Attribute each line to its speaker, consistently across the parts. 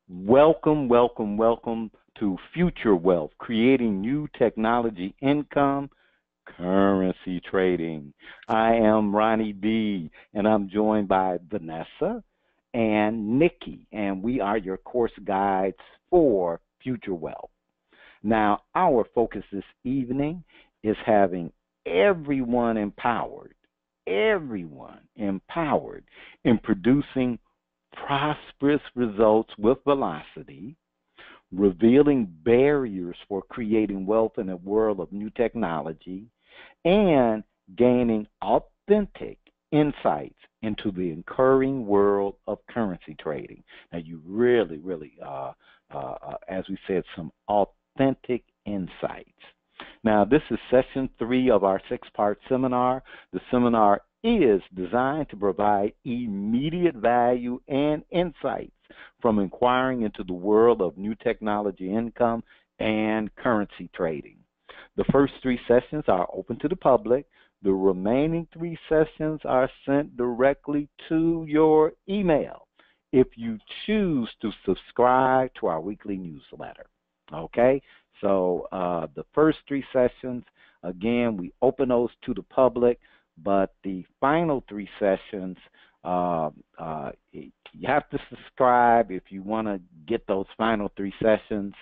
Speaker 1: Welcome, welcome, welcome to Future Wealth, creating new technology income, currency trading. I am Ronnie B, and I'm joined by Vanessa and Nikki, and we are your course guides for Future Wealth. Now, our focus this evening is having everyone empowered in producing prosperous results with velocity, revealing barriers for creating wealth in a world of new technology, and gaining authentic insights into the incurring world of currency trading. Now, you really, as we said, some authentic insights. Now, this is session 3 of our 6-part seminar. The seminar is designed to provide immediate value and insights from inquiring into the world of new technology income and currency trading. The first 3 sessions are open to the public. The remaining 3 sessions are sent directly to your email if you choose to subscribe to our weekly newsletter. Okay? So the first 3 sessions, again, we open those to the public, but the final 3 sessions, you have to subscribe if you want to get those final 3 sessions.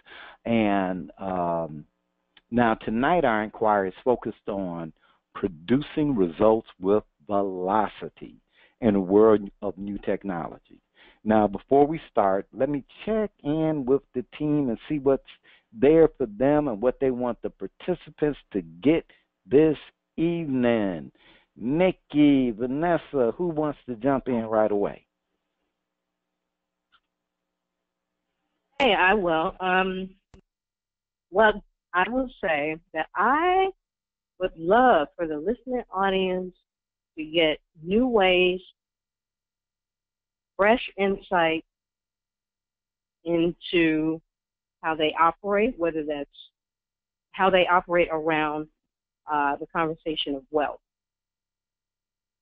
Speaker 1: And now tonight our inquiry is focused on producing results with velocity in a world of new technology. Now, before we start, let me check in with the team and see what's there for them and what they want the participants to get this evening. Nikki, Vanessa, who wants to jump in right away?
Speaker 2: Hey, I will. Well, I will say that I would love for the listening audience to get new ways, fresh insight into how they operate, whether that's how they operate around the conversation of wealth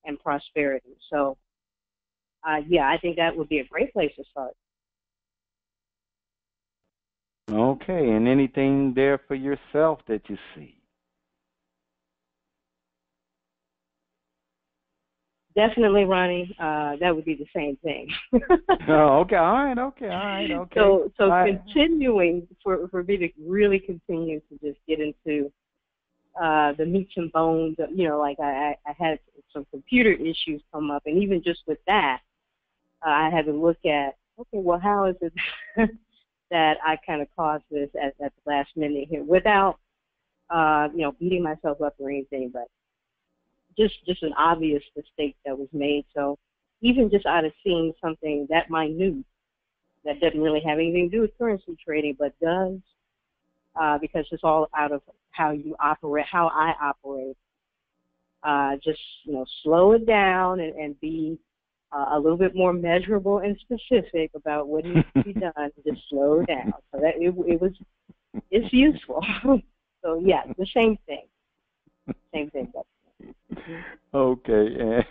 Speaker 2: and prosperity. So, yeah, I think that would be a great place to start.
Speaker 1: Okay, and anything there for yourself that you see?
Speaker 2: Definitely, Ronnie. That would be the same thing.
Speaker 1: Oh, okay. All right. Okay.
Speaker 2: So continuing for me to really continue to just get into the meats and bones. Like I had some computer issues come up, and even just with that, I had to look at, okay, well, how is it that I kind of caused this at the last minute here without, beating myself up or anything, but just an obvious mistake that was made. So even just out of seeing something that minute that doesn't really have anything to do with currency trading, but does, because it's all out of how you operate, how I operate. Just slow it down and be a little bit more measurable and specific about what needs to be done. Just slow down. So that it's useful. So yeah, the same thing. Same thing.
Speaker 1: Okay,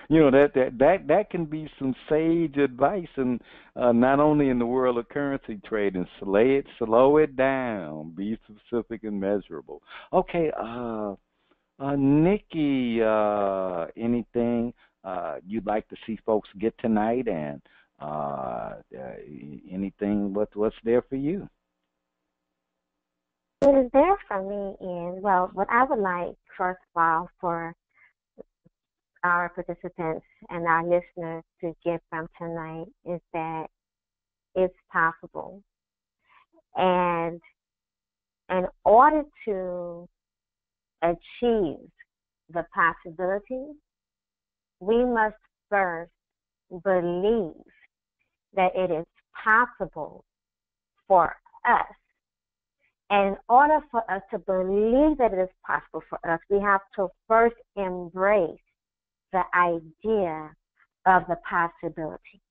Speaker 1: that can be some sage advice, and not only in the world of currency trading. Slow it down, be specific and measurable. Okay, Nikki, anything you'd like to see folks get tonight, and anything what's there for you?
Speaker 3: What is there for me is, well, what I would like, first of all, for our participants and our listeners to get from tonight is that it's possible. And in order to achieve the possibility, we must first believe that it is possible for us. And in order for us to believe that it is possible for us, we have to first embrace the idea of the possibility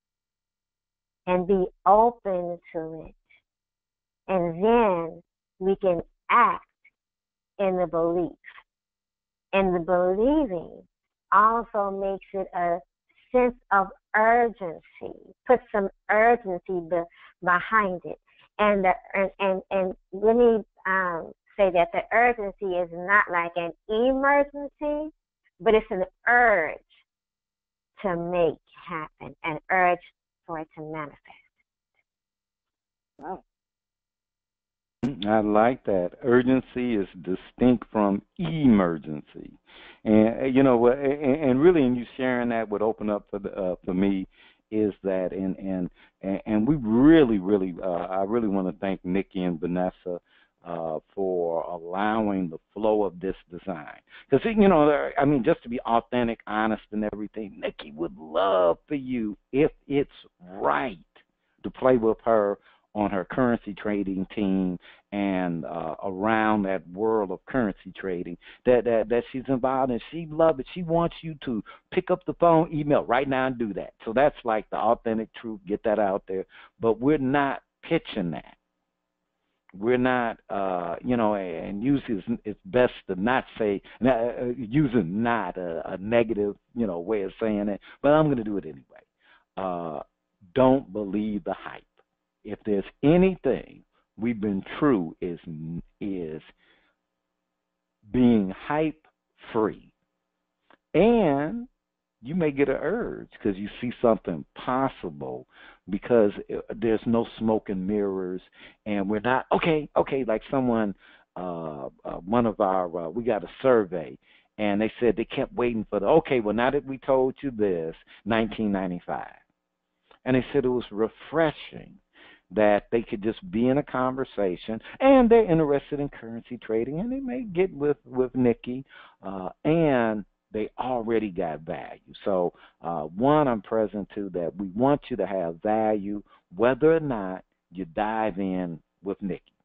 Speaker 3: and be open to it. And then we can act in the belief. And the believing also makes it a sense of urgency. Put some urgency behind it. And let me say that the urgency is not like an emergency, but it's an urge to make happen, an urge for it to manifest.
Speaker 2: Wow.
Speaker 1: I like that. Urgency is distinct from emergency, and and really, and you sharing that would open up for me is that, and we really, I really want to thank Nikki and Vanessa for allowing the flow of this design. Because I mean, just to be authentic, honest, and everything, Nikki would love for you, if it's right, to play with her on her currency trading team and around that world of currency trading that she's involved in. She loves it. She wants you to pick up the phone, email right now and do that. So that's like the authentic truth. Get that out there. But we're not pitching that. We're not, and usually it's best to not say, using not a negative, way of saying it, but I'm going to do it anyway. Don't believe the hype. If there's anything we've been true is being hype free. And you may get an urge because you see something possible, because there's no smoke and mirrors, and we're not okay. Like someone, one of our, we got a survey, and they said they kept waiting for well, now that we told you this, 1995, and they said it was refreshing that they could just be in a conversation, and they're interested in currency trading, and they may get with Nikki, and they already got value. So, one, I'm present to that we want you to have value, whether or not you dive in with Nikki,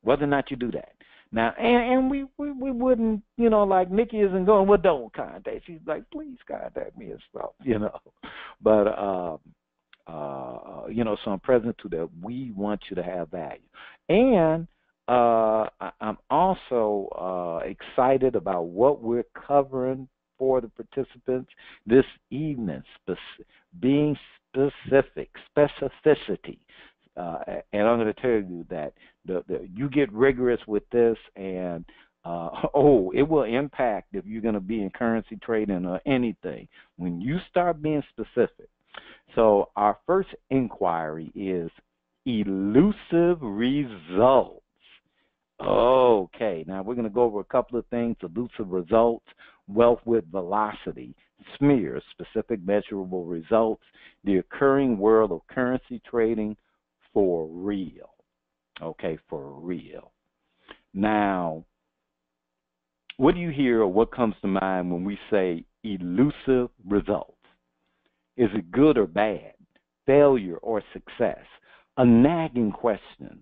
Speaker 1: whether or not you do that. Now, and we wouldn't, like Nikki isn't going, well, don't contact. She's like, please contact me and stuff, But, so I'm present to that. We want you to have value. And I'm also excited about what we're covering for the participants this evening, being specific, specificity. And I'm going to tell you that you get rigorous with this, and it will impact if you're going to be in currency trading or anything when you start being specific. So our first inquiry is elusive results. Okay, now we're going to go over a couple of things. Elusive results, wealth with velocity, SMEAR, specific measurable results, the occurring world of currency trading for real. Okay, for real. Now, what do you hear or what comes to mind when we say elusive results? Is it good or bad? Failure or success? A nagging question?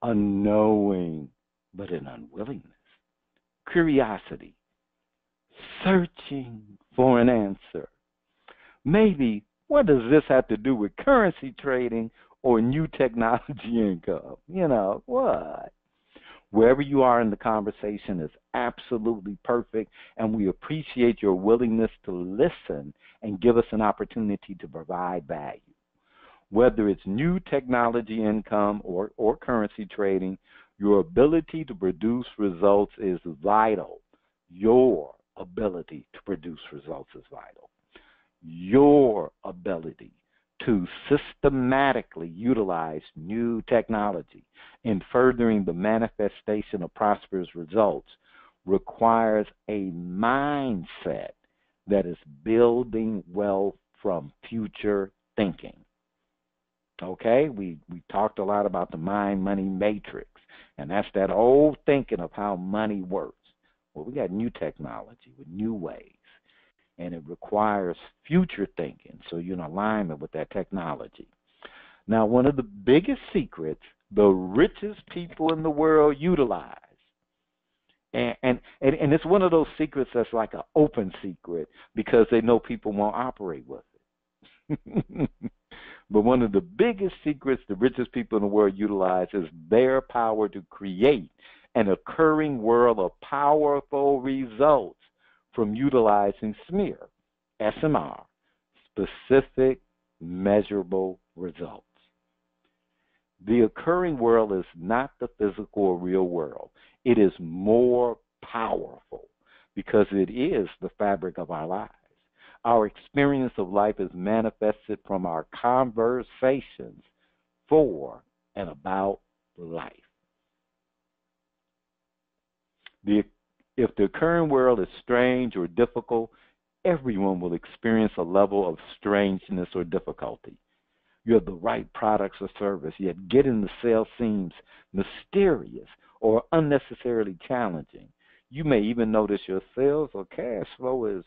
Speaker 1: A knowing but an unwillingness? Curiosity? Searching for an answer? Maybe, what does this have to do with currency trading or new technology income? What? Wherever you are in the conversation is absolutely perfect, and we appreciate your willingness to listen and give us an opportunity to provide value. Whether it's new technology income or currency trading, your ability to produce results is vital. Your ability to produce results is vital. Your ability to systematically utilize new technology in furthering the manifestation of prosperous results requires a mindset that is building wealth from future thinking. Okay, we talked a lot about the mind-money matrix, and that's that old thinking of how money works. Well, we got new technology with new ways, and it requires future thinking, so you're in alignment with that technology. Now, one of the biggest secrets the richest people in the world utilize, and it's one of those secrets that's like an open secret because they know people won't operate with it. But one of the biggest secrets the richest people in the world utilize is their power to create an occurring world of powerful results from utilizing SMEAR, SMR, specific, measurable results. The occurring world is not the physical or real world. It is more powerful because it is the fabric of our lives. Our experience of life is manifested from our conversations for and about life. If the current world is strange or difficult, everyone will experience a level of strangeness or difficulty. You have the right products or service, yet getting the sale seems mysterious or unnecessarily challenging. You may even notice your sales or cash flow is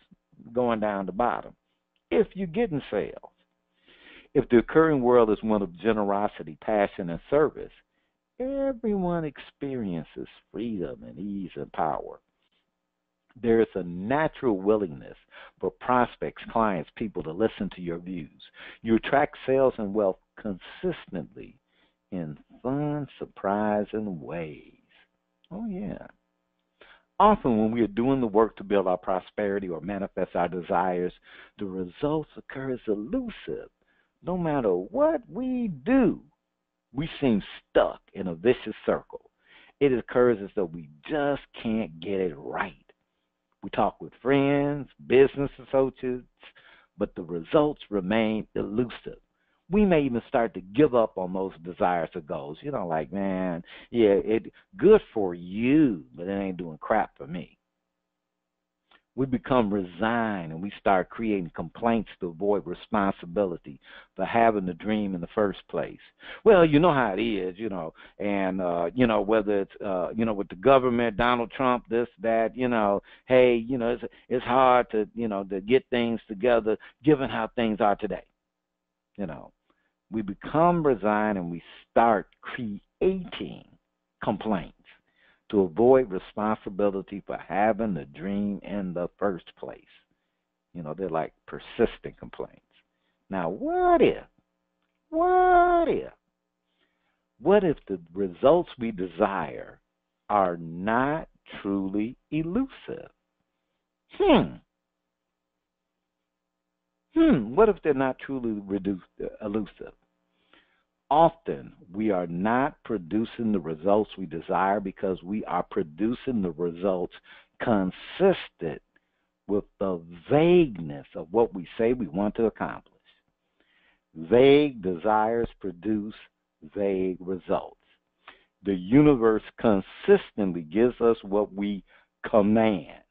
Speaker 1: going down the bottom if you're getting sales. If the occurring world is one of generosity, passion, and service, everyone experiences freedom and ease and power. There is a natural willingness for prospects, clients, people to listen to your views. You attract sales and wealth consistently in fun, surprising ways. Oh, yeah. Often when we are doing the work to build our prosperity or manifest our desires, the results occur as elusive. No matter what we do, we seem stuck in a vicious circle. It occurs as though we just can't get it right. We talk with friends, business associates, but the results remain elusive. We may even start to give up on those desires or goals. Like, man, yeah, it good for you, but it ain't doing crap for me. We become resigned and we start creating complaints to avoid responsibility for having the dream in the first place. Well, you know how it is, and, whether it's, with the government, Donald Trump, this, that, hey, it's hard to, to get things together given how things are today. We become resigned and we start creating complaints to avoid responsibility for having the dream in the first place. They're like persistent complaints. Now, what if the results we desire are not truly elusive? What if they're not truly elusive? Often, we are not producing the results we desire because we are producing the results consistent with the vagueness of what we say we want to accomplish. Vague desires produce vague results. The universe consistently gives us what we command.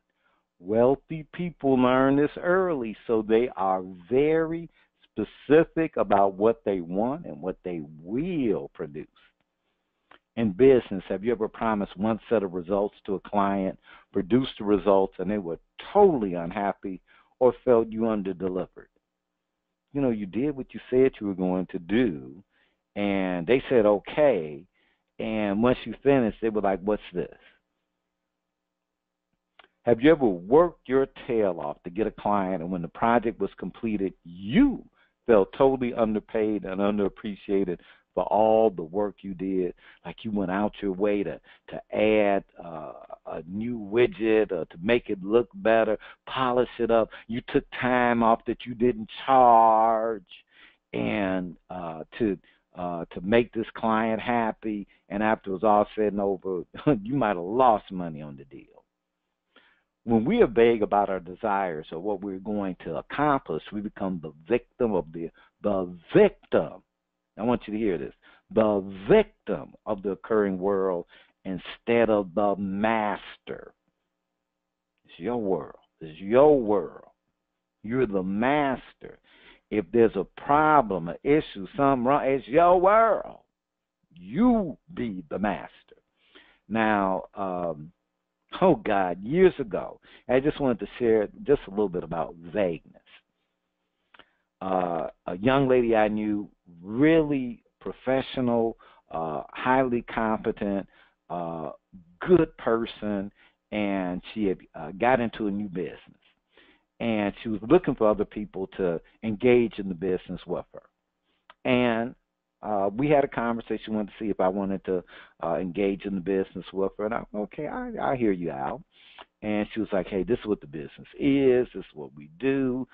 Speaker 1: Wealthy people learn this early, so they are very specific about what they want and what they will produce. In business, have you ever promised one set of results to a client, produced the results, and they were totally unhappy or felt you underdelivered? You did what you said you were going to do, and they said okay, and once you finished, they were like, what's this? Have you ever worked your tail off to get a client, and when the project was completed, you felt totally underpaid and underappreciated for all the work you did? Like you went out your way to add a new widget or to make it look better, polish it up. You took time off that you didn't charge, and to make this client happy. And after it was all said and over, you might have lost money on the deal. When we are vague about our desires or what we're going to accomplish, we become the victim of the victim. I want you to hear this. The victim of the occurring world instead of the master. It's your world. It's your world. You're the master. If there's a problem, an issue, something wrong, it's your world. You be the master. Now, oh, God, years ago, I just wanted to share just a little bit about vagueness. A young lady I knew, really professional, highly competent, good person, and she had got into a new business. And she was looking for other people to engage in the business with her. And we had a conversation, wanted to see if I wanted to engage in the business with her. And I hear you out. And she was like, hey, this is what the business is. This is what we do.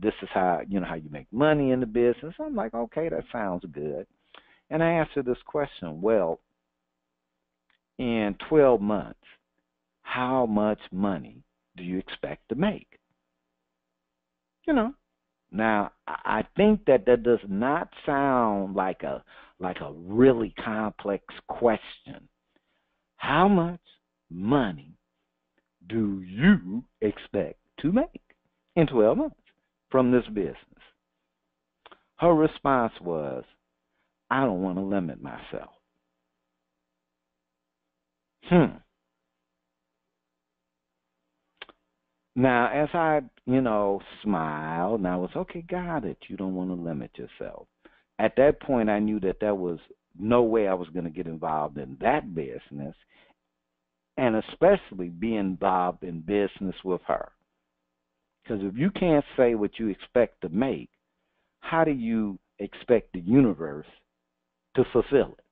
Speaker 1: This is how, how you make money in the business. I'm like, okay, that sounds good. And I asked her this question, well, in 12 months, how much money do you expect to make? Now, I think that does not sound like a really complex question. How much money do you expect to make in 12 months from this business? Her response was, I don't want to limit myself. Now, as I, smiled, and I was, okay, got it. You don't want to limit yourself. At that point, I knew that there was no way I was going to get involved in that business, and especially be involved in business with her. Because if you can't say what you expect to make, how do you expect the universe to fulfill it?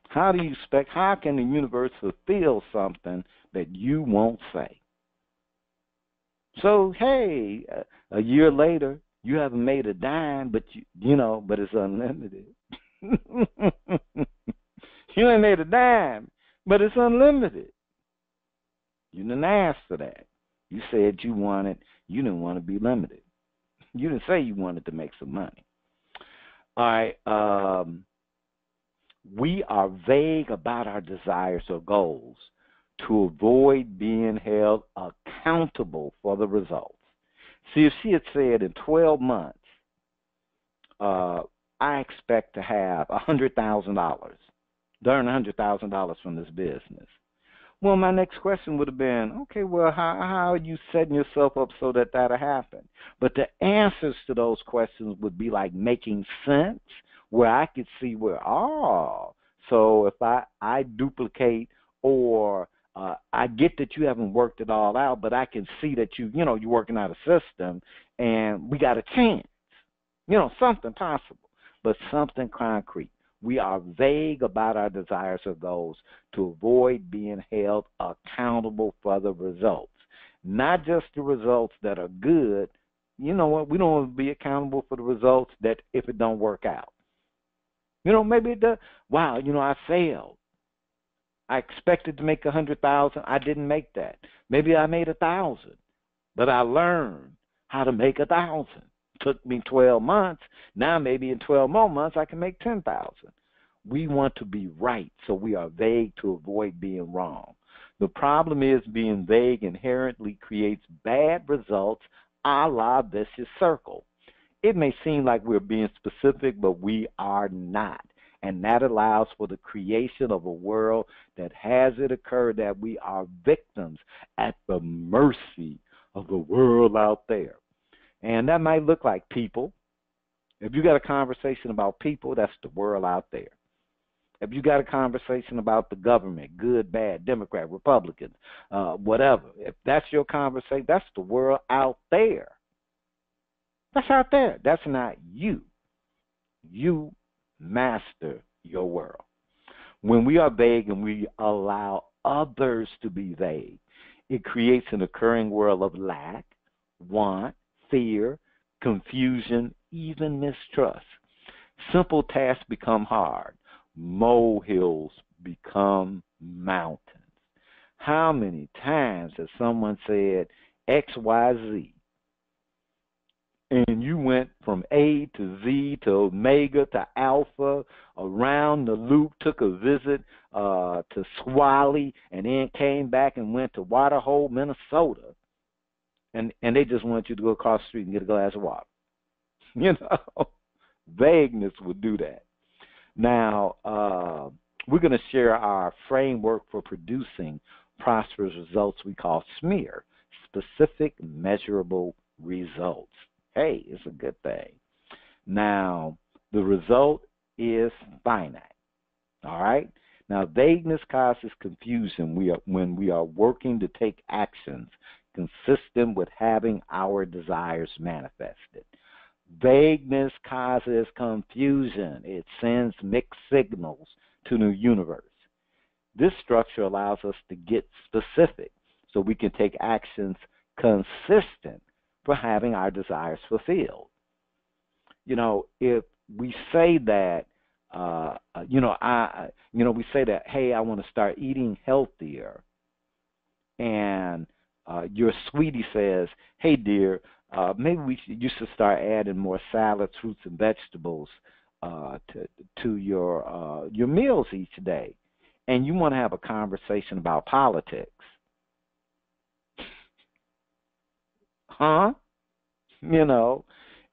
Speaker 1: How can the universe fulfill something that you won't say? So, hey, a year later, you haven't made a dime, but but it's unlimited. You ain't made a dime, but it's unlimited. You didn't ask for that. You said you didn't want to be limited. You didn't say you wanted to make some money. All right, we are vague about our desires or goals to avoid being held accountable for the results. See, if she had said in 12 months, I expect to have $100,000, earn $100,000 from this business. Well, my next question would have been, okay, well, how are you setting yourself up so that that'll happen? But the answers to those questions would be like making sense, where I could see so if I duplicate or I get that you haven't worked it all out, but I can see that you're working out a system and we got a chance, something possible, but something concrete. We are vague about our desires or goals to avoid being held accountable for the results, not just the results that are good. You know what? We don't want to be accountable for the results that if it don't work out. Maybe it does. Wow, I failed. I expected to make 100,000. I didn't make that. Maybe I made 1,000, but I learned how to make 1,000. Took me 12 months. Now maybe in 12 more months I can make 10,000. We want to be right, so we are vague to avoid being wrong. The problem is being vague inherently creates bad results, a la vicious circle. It may seem like we're being specific, but we are not. And that allows for the creation of a world that has it occur that we are victims at the mercy of the world out there. And that might look like people. If you got a conversation about people, that's the world out there. If you got a conversation about the government, good, bad, Democrat, Republican, whatever, if that's your conversation, that's the world out there. That's out there. That's not you. You master your world. When we are vague and we allow others to be vague, it creates an occurring world of lack, want, fear, confusion, even mistrust. Simple tasks become hard. Molehills become mountains. How many times has someone said X, Y, Z? And you went from A to Z to Omega to Alpha, around the loop, took a visit to Swally, and then came back and went to Waterhole, Minnesota. And they just want you to go across the street and get a glass of water. Vagueness would do that. Now, we're going to share our framework for producing prosperous results we call SMEAR, specific measurable results. Hey, it's a good thing. Now, the result is finite. All right? Now, vagueness causes confusion when we are working to take actions consistent with having our desires manifested. Vagueness causes confusion. It sends mixed signals to the universe. This structure allows us to get specific so we can take actions consistent for having our desires fulfilled. If we say that, we say that, hey, I want to start eating healthier, and your sweetie says, hey, dear, maybe you should start adding more salads, fruits, and vegetables to your meals each day, and you want to have a conversation about politics, huh?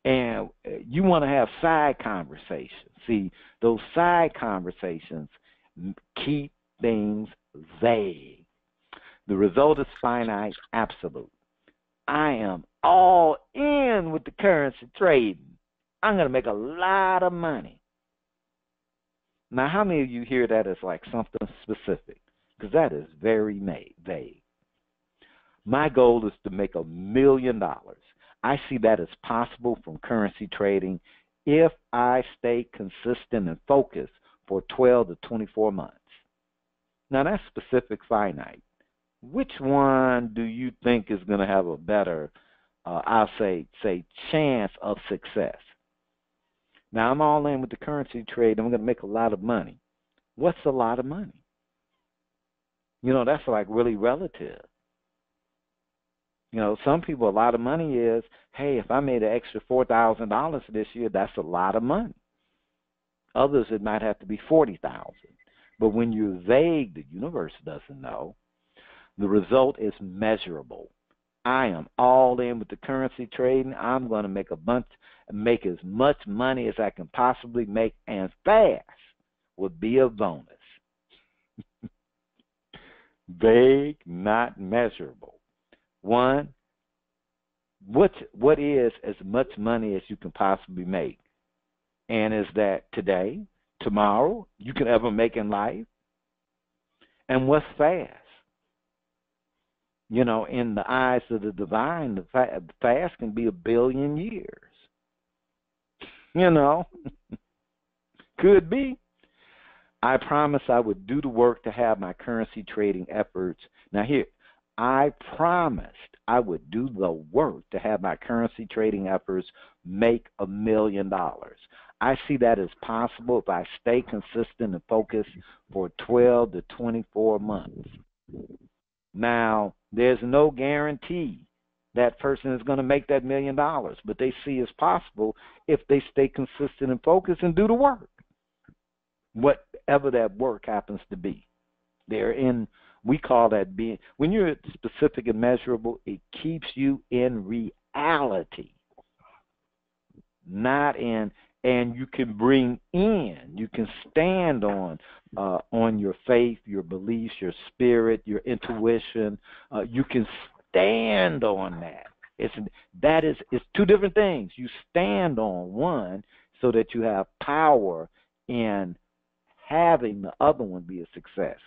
Speaker 1: And you want to have side conversations. See, those side conversations keep things vague. The result is finite, absolute. I am all in with the currency trading. I'm going to make a lot of money. Now, how many of you hear that as like something specific? Because that is very vague. My goal is to make $1 million. I see that as possible from currency trading if I stay consistent and focused for 12 to 24 months. Now, that's specific, finite. Which one do you think is going to have a better, I'll say, chance of success? Now, I'm all in with the currency trade. I'm going to make a lot of money. What's a lot of money? That's like really relative. Some people, a lot of money is, hey, if I made an extra $4,000 this year, that's a lot of money. Others, it might have to be $40,000. But when you're vague, the universe doesn't know. The result is measurable. I am all in with the currency trading. I'm going to make as much money as I can possibly make, and fast would be a bonus. Vague, not measurable. One, what is as much money as you can possibly make? And is that today, tomorrow, you can ever make in life? And what's fast? In the eyes of the divine, the fast can be 1 billion years. Could be. I promised I would do the work to have my currency trading efforts. Now here, I promised I would do the work to have my currency trading efforts make $1 million. I see that as possible if I stay consistent and focused for 12 to 24 months. Now, there's no guarantee that person is going to make that $1 million, but they see it's possible if they stay consistent and focused and do the work, whatever that work happens to be. We call that being, when you're specific and measurable, it keeps you in reality, not in, and you can you can stand on your faith, your beliefs, your spirit, your intuition. You can stand on that. It's two different things. You stand on one so that you have power in having the other one be a success.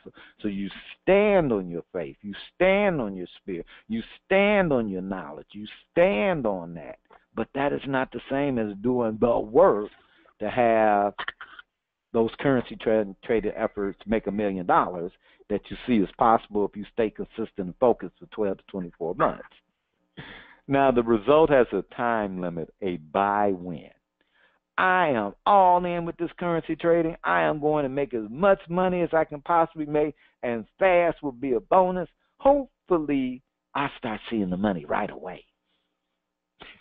Speaker 1: So you stand on your faith, you stand on your spirit, you stand on your knowledge, you stand on that. But that is not the same as doing the work to have those currency traded efforts make $1 million that you see is possible if you stay consistent and focused for 12 to 24 months. Now, the result has a time limit, a buy-win. I am all in with this currency trading. I am going to make as much money as I can possibly make, and fast will be a bonus. Hopefully, I start seeing the money right away.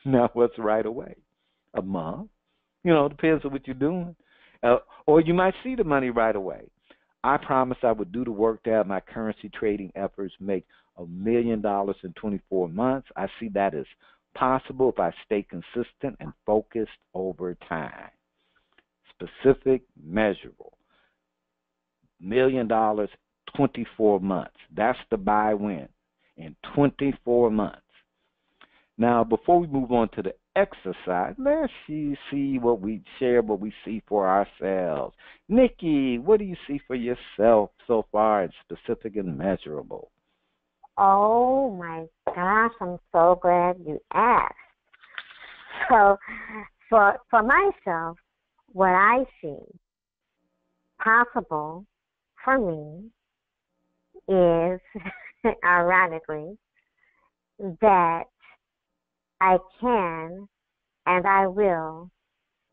Speaker 1: Now, what's right away? A month? Depends on what you're doing. Or you might see the money right away. I promised I would do the work to have my currency trading efforts make $1 million in 24 months. I see that as possible if I stay consistent and focused over time. Specific, measurable. $1 million, 24 months. That's the buy-win in 24 months. Now, before we move on to the exercise, let's see what we share, what we see for ourselves. Nikki, what do you see for yourself so far in specific and measurable?
Speaker 3: Oh my gosh, I'm so glad you asked. So for myself, what I see possible for me is, ironically, that I can and I will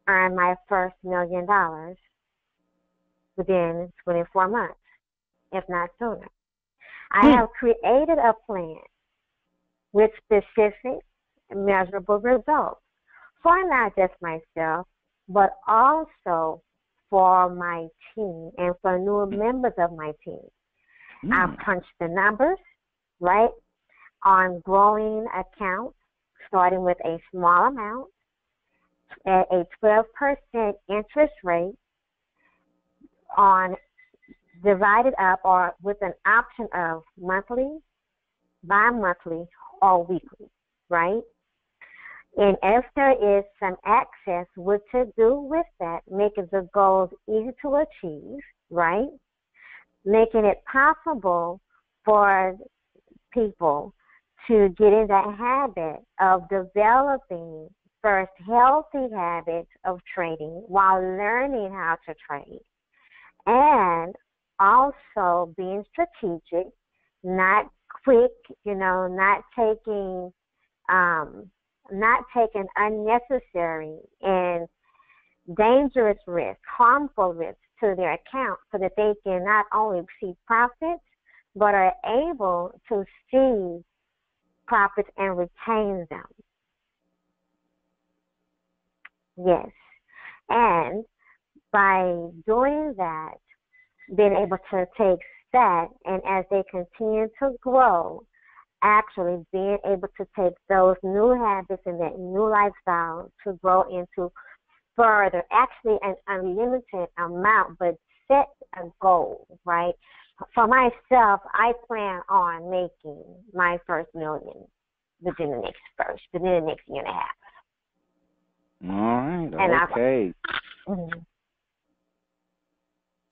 Speaker 3: earn my first $1 million within 24 months, if not sooner. I have created a plan with specific, measurable results for not just myself, but also for my team and for new members of my team. I've punched the numbers, right, on growing accounts, starting with a small amount at a 12% interest rate on divided up or with an option of monthly, bi-monthly, or weekly, right? And if there is some access, what to do with that, making the goals easy to achieve, right? Making it possible for people to get in that habit of developing first healthy habits of trading while learning how to trade, and also being strategic, not quick, not taking unnecessary and dangerous risks, harmful risks to their account, so that they can not only see profits but are able to see profits and retain them. Yes. And by doing that, being able to take that, and as they continue to grow, actually being able to take those new habits and that new lifestyle to grow into further, actually an unlimited amount, but set a goal, right? For myself, I plan on making my first $1 million within the next year and a half.
Speaker 1: All right. Okay.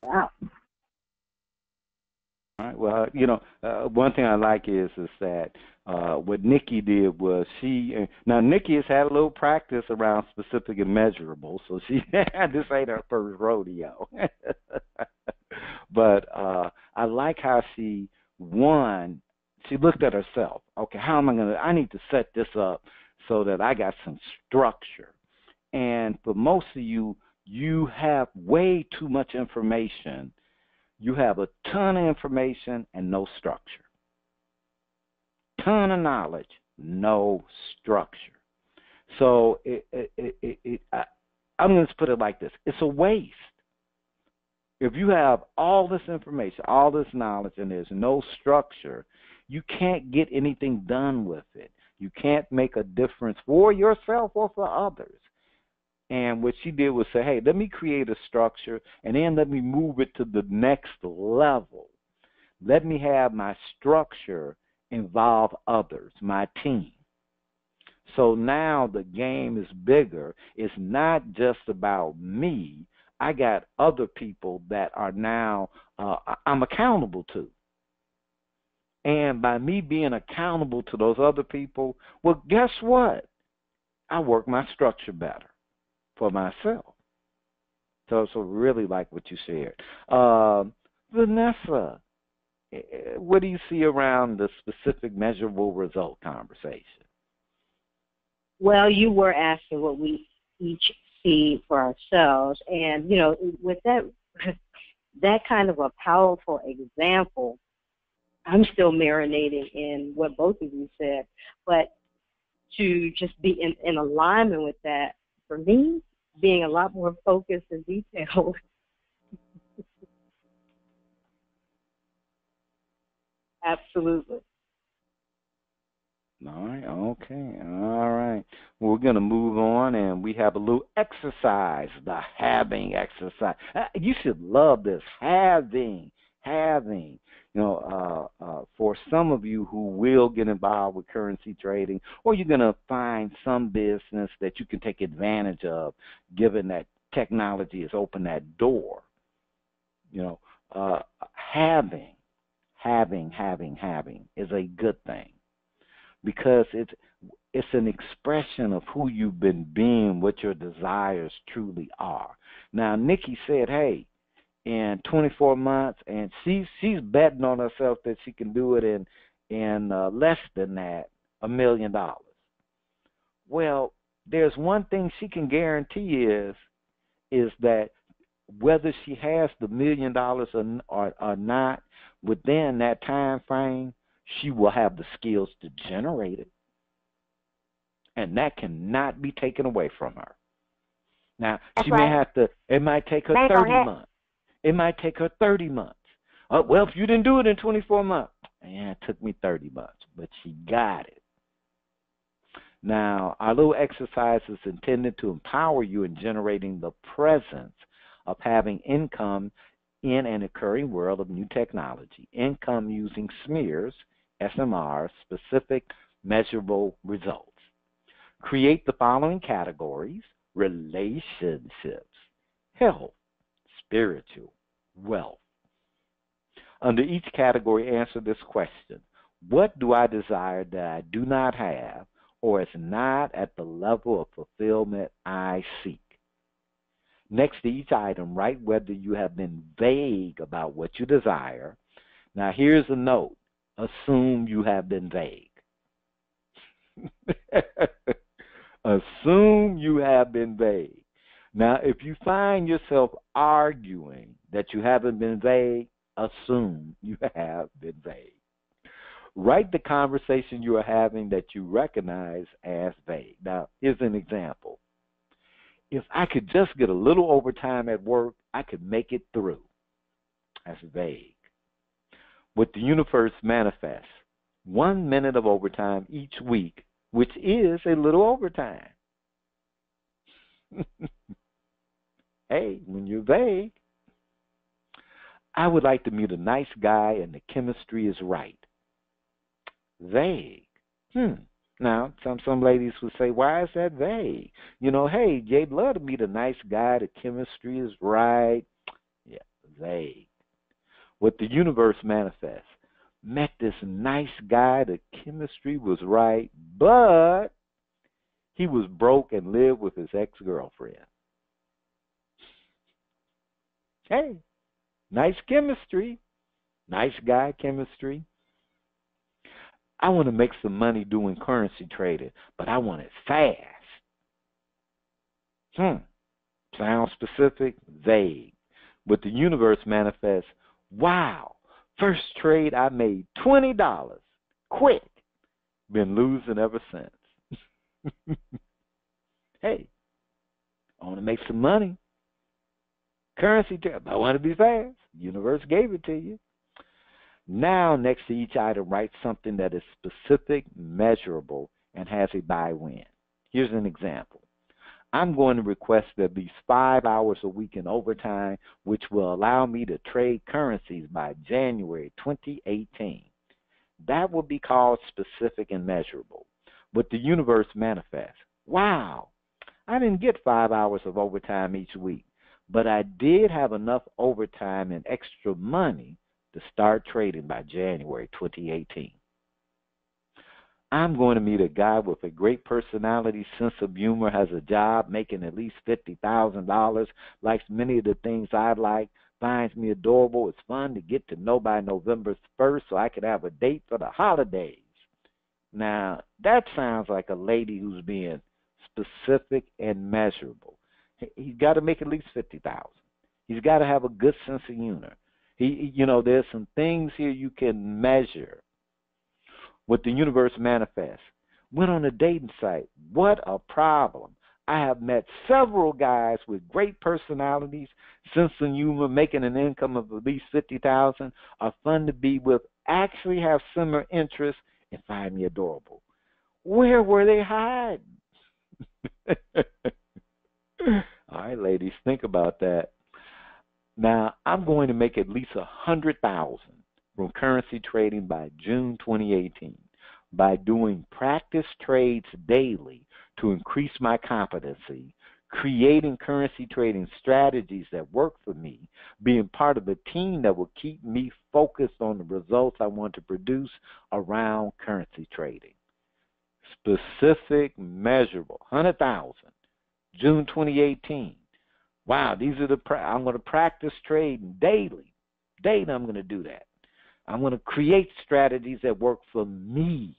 Speaker 2: Wow.
Speaker 1: All right. Well, one thing I like is that what Nikki did was now Nikki has had a little practice around specific and measurable, so this ain't her first rodeo. But I like how she looked at herself. Okay, I need to set this up so that I got some structure. And for most of you, you have way too much information. You have a ton of information and no structure. Ton of knowledge, no structure. So I'm going to put it like this. It's a waste. If you have all this information, all this knowledge, and there's no structure, you can't get anything done with it. You can't make a difference for yourself or for others. And what she did was say, hey, let me create a structure, and then let me move it to the next level. Let me have my structure involve others, my team. So now the game is bigger. It's not just about me. I got other people that are now I'm accountable to. And by me being accountable to those other people, well, guess what? I work my structure better for myself. So really like what you shared. Vanessa, what do you see around the specific measurable result conversation?
Speaker 2: Well, you were asking what we each see for ourselves. And, with that kind of a powerful example, I'm still marinating in what both of you said. But to just be in alignment with that, for me, being a lot more focused and detailed. Absolutely.
Speaker 1: All right, okay, all right. Well, we're going to move on, and we have a little exercise, the having exercise. You should love this, having. For some of you who will get involved with currency trading, or you're going to find some business that you can take advantage of, given that technology has opened that door. Having is a good thing, because it's an expression of who you've been being, what your desires truly are. Now, Nikki said, hey, in 24 months, and she's betting on herself that she can do it in less than that, $1 million. Well, there's one thing she can guarantee is that whether she has the $1 million or not, within that time frame, she will have the skills to generate it, and that cannot be taken away from her. Now,
Speaker 3: That's
Speaker 1: she
Speaker 3: right.
Speaker 1: may have to. It might take her 30 months. It might take her 30 months. Well, if you didn't do it in 24 months, yeah, it took me 30 months, but she got it. Now, our little exercise is intended to empower you in generating the presence of having income in an occurring world of new technology. Income using SMERS, SMR, specific measurable results. Create the following categories: relationships, health, spiritual, wealth. Under each category, answer this question: what do I desire that I do not have, or is not at the level of fulfillment I seek? Next to each item, write whether you have been vague about what you desire. Now, here's a note. Assume you have been vague. Assume you have been vague. Now, if you find yourself arguing that you haven't been vague, assume you have been vague. Write the conversation you are having that you recognize as vague. Now, here's an example. If I could just get a little overtime at work, I could make it through. That's vague. What the universe manifests: 1 minute of overtime each week, which is a little overtime. Hey, when you're vague, I would like to meet a nice guy and the chemistry is right. Vague. Now, some ladies would say, why is that vague? Hey, Jay'd love to meet a nice guy, the chemistry is right. Yeah, vague. What the universe manifests: met this nice guy, the chemistry was right, but he was broke and lived with his ex-girlfriend. Hey, nice chemistry, nice guy chemistry. I want to make some money doing currency trading, but I want it fast. Sounds specific, vague. But the universe manifests: wow, first trade I made $20. Quick. Been losing ever since. Hey, I want to make some money. Currency trade, but I want to be fast. The universe gave it to you. Now, next to each item, write something that is specific, measurable, and has a buy-win. Here's an example. I'm going to request at least 5 hours a week in overtime, which will allow me to trade currencies by January 2018. That will be called specific and measurable. But the universe manifests: wow, I didn't get 5 hours of overtime each week, but I did have enough overtime and extra money to start trading by January 2018. I'm going to meet a guy with a great personality, sense of humor, has a job, making at least $50,000, likes many of the things I like, finds me adorable. It's fun to get to know by November 1st so I can have a date for the holidays. Now, that sounds like a lady who's being specific and measurable. He's got to make at least $50,000. He's got to have a good sense of humor. There's some things here you can measure. What the universe manifests: went on a dating site. What a problem. I have met several guys with great personalities, sense of humor, making an income of at least $50,000, are fun to be with, actually have similar interests, and find me adorable. Where were they hiding? All right, ladies, think about that. Now, I'm going to make at least $100,000 from currency trading by June 2018 by doing practice trades daily to increase my competency, creating currency trading strategies that work for me, being part of a team that will keep me focused on the results I want to produce around currency trading. Specific, measurable, 100,000, June 2018. Wow, these are I'm going to practice trading daily. Daily, I'm going to do that. I'm going to create strategies that work for me.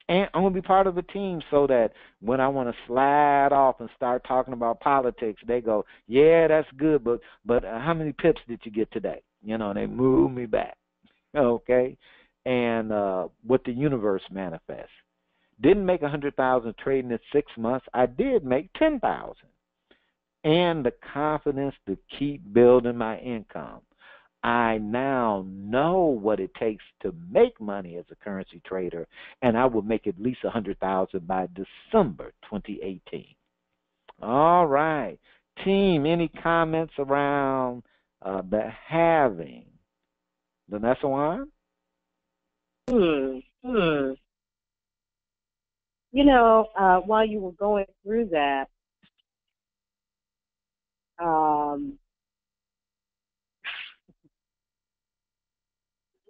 Speaker 1: And I'm going to be part of a team so that when I want to slide off and start talking about politics, they go, yeah, that's good, but how many pips did you get today? You know, they move me back, okay? And what the universe manifests. Didn't make 100,000 trading in 6 months. I did make 10,000. And the confidence to keep building my income. I now know what it takes to make money as a currency trader, and I will make at least 100,000 by December 2018. All right. Team, any comments around the halving? Vanessa Juan?
Speaker 2: You know, while you were going through that,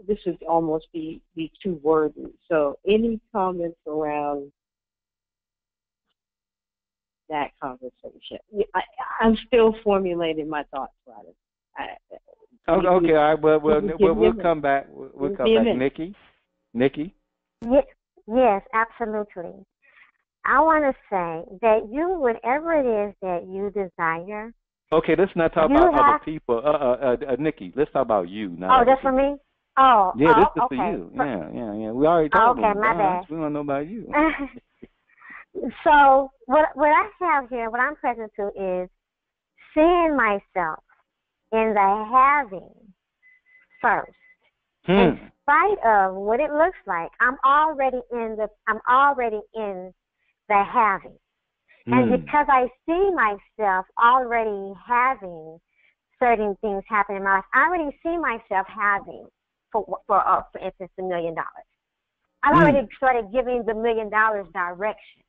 Speaker 2: this would almost be too wordy. So any comments around that conversation? I'm still formulating my thoughts about it.
Speaker 1: Okay, all right. Well, we'll come back. We'll come back. Nikki?
Speaker 3: Yes, absolutely. I want to say that whatever it is that you desire.
Speaker 1: Okay, let's not talk about other people. Nikki, let's talk about you.
Speaker 3: Oh, that's for me? Oh,
Speaker 1: yeah, this is
Speaker 3: okay.
Speaker 1: for you. Yeah. We already talked about
Speaker 3: my bad.
Speaker 1: We want to know about you.
Speaker 3: So what I have here, what I'm present to is seeing myself in the having first. In spite of what it looks like, I'm already in the having. And because I see myself already having certain things happen in my life, I already see myself having, for instance, $1 million. I've already started giving the $1 million direction.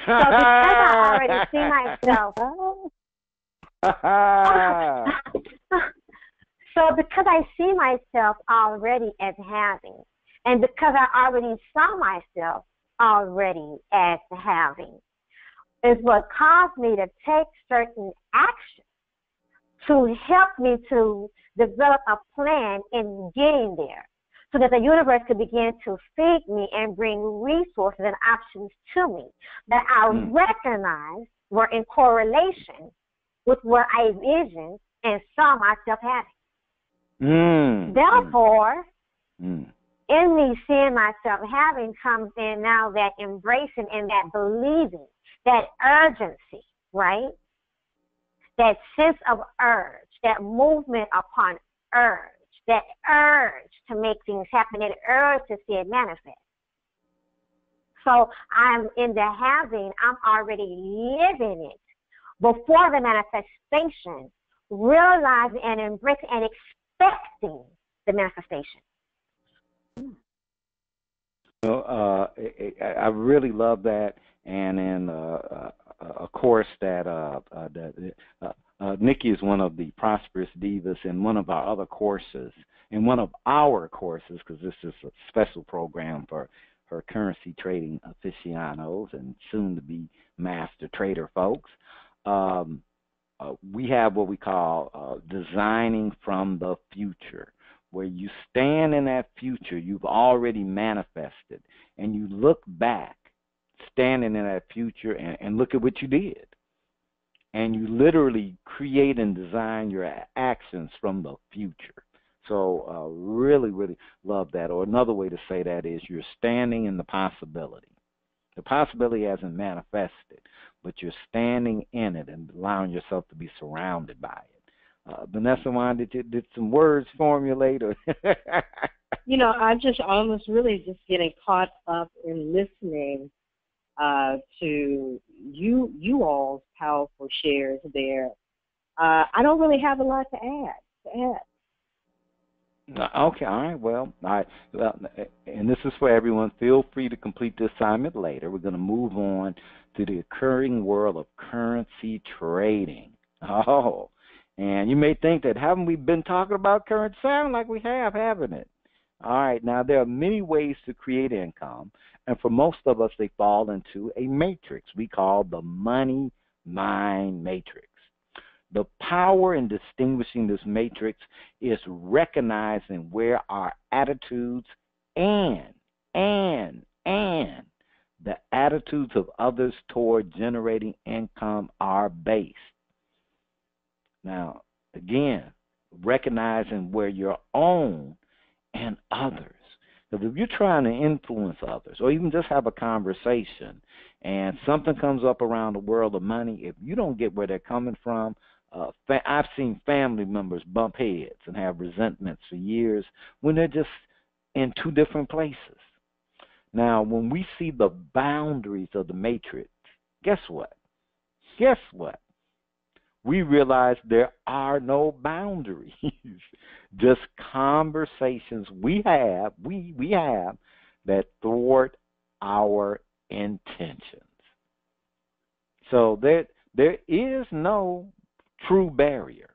Speaker 3: So because I already see myself, so because I see myself already as having, and because I already saw myself already as having, is what caused me to take certain action to help me to develop a plan in getting there, so that the universe could begin to feed me and bring resources and options to me that I recognize were in correlation with what I envisioned and saw myself having. Therefore, in me seeing myself having comes in now that embracing and that believing, that urgency, right? That sense of urge, that movement upon urge, that urge to make things happen, that urge to see it manifest. So I'm in the having, I'm already living it before the manifestation, realizing and embracing and expecting the manifestation.
Speaker 1: Well, I really love that, and in a course that Nikki is one of the prosperous divas in one of our other courses, in one of our courses, because this is a special program for her currency trading aficionados and soon to be master trader folks. We have what we call designing from the future, where you stand in that future you've already manifested, and you look back, standing in that future, and look at what you did. And you literally create and design your actions from the future. So really, really love that. Or another way to say that is you're standing in the possibility. The possibility hasn't manifested, but you're standing in it and allowing yourself to be surrounded by it. Vanessa Juan, did some words formulate? Or
Speaker 2: You know, I just almost really just getting caught up in listening to you all's powerful shares there. I don't really have a lot to add.
Speaker 1: Okay, all right. Well, and this is for everyone. Feel free to complete the assignment later. We're going to move on to the occurring world of currency trading. Oh, and you may think that haven't we been talking about currency? Sound like we have, haven't it? All right. Now, there are many ways to create income, and for most of us, they fall into a matrix we call the money mind matrix. The power in distinguishing this matrix is recognizing where our attitudes and the attitudes of others toward generating income are based. Now, again, recognizing where your own and others. Because if you're trying to influence others or even just have a conversation and something comes up around the world of money, if you don't get where they're coming from, I've seen family members bump heads and have resentments for years when they're just in two different places. Now, when we see the boundaries of the matrix, guess what? Guess what? We realize there are no boundaries, just conversations we have that thwart our intentions. So there is no true barrier.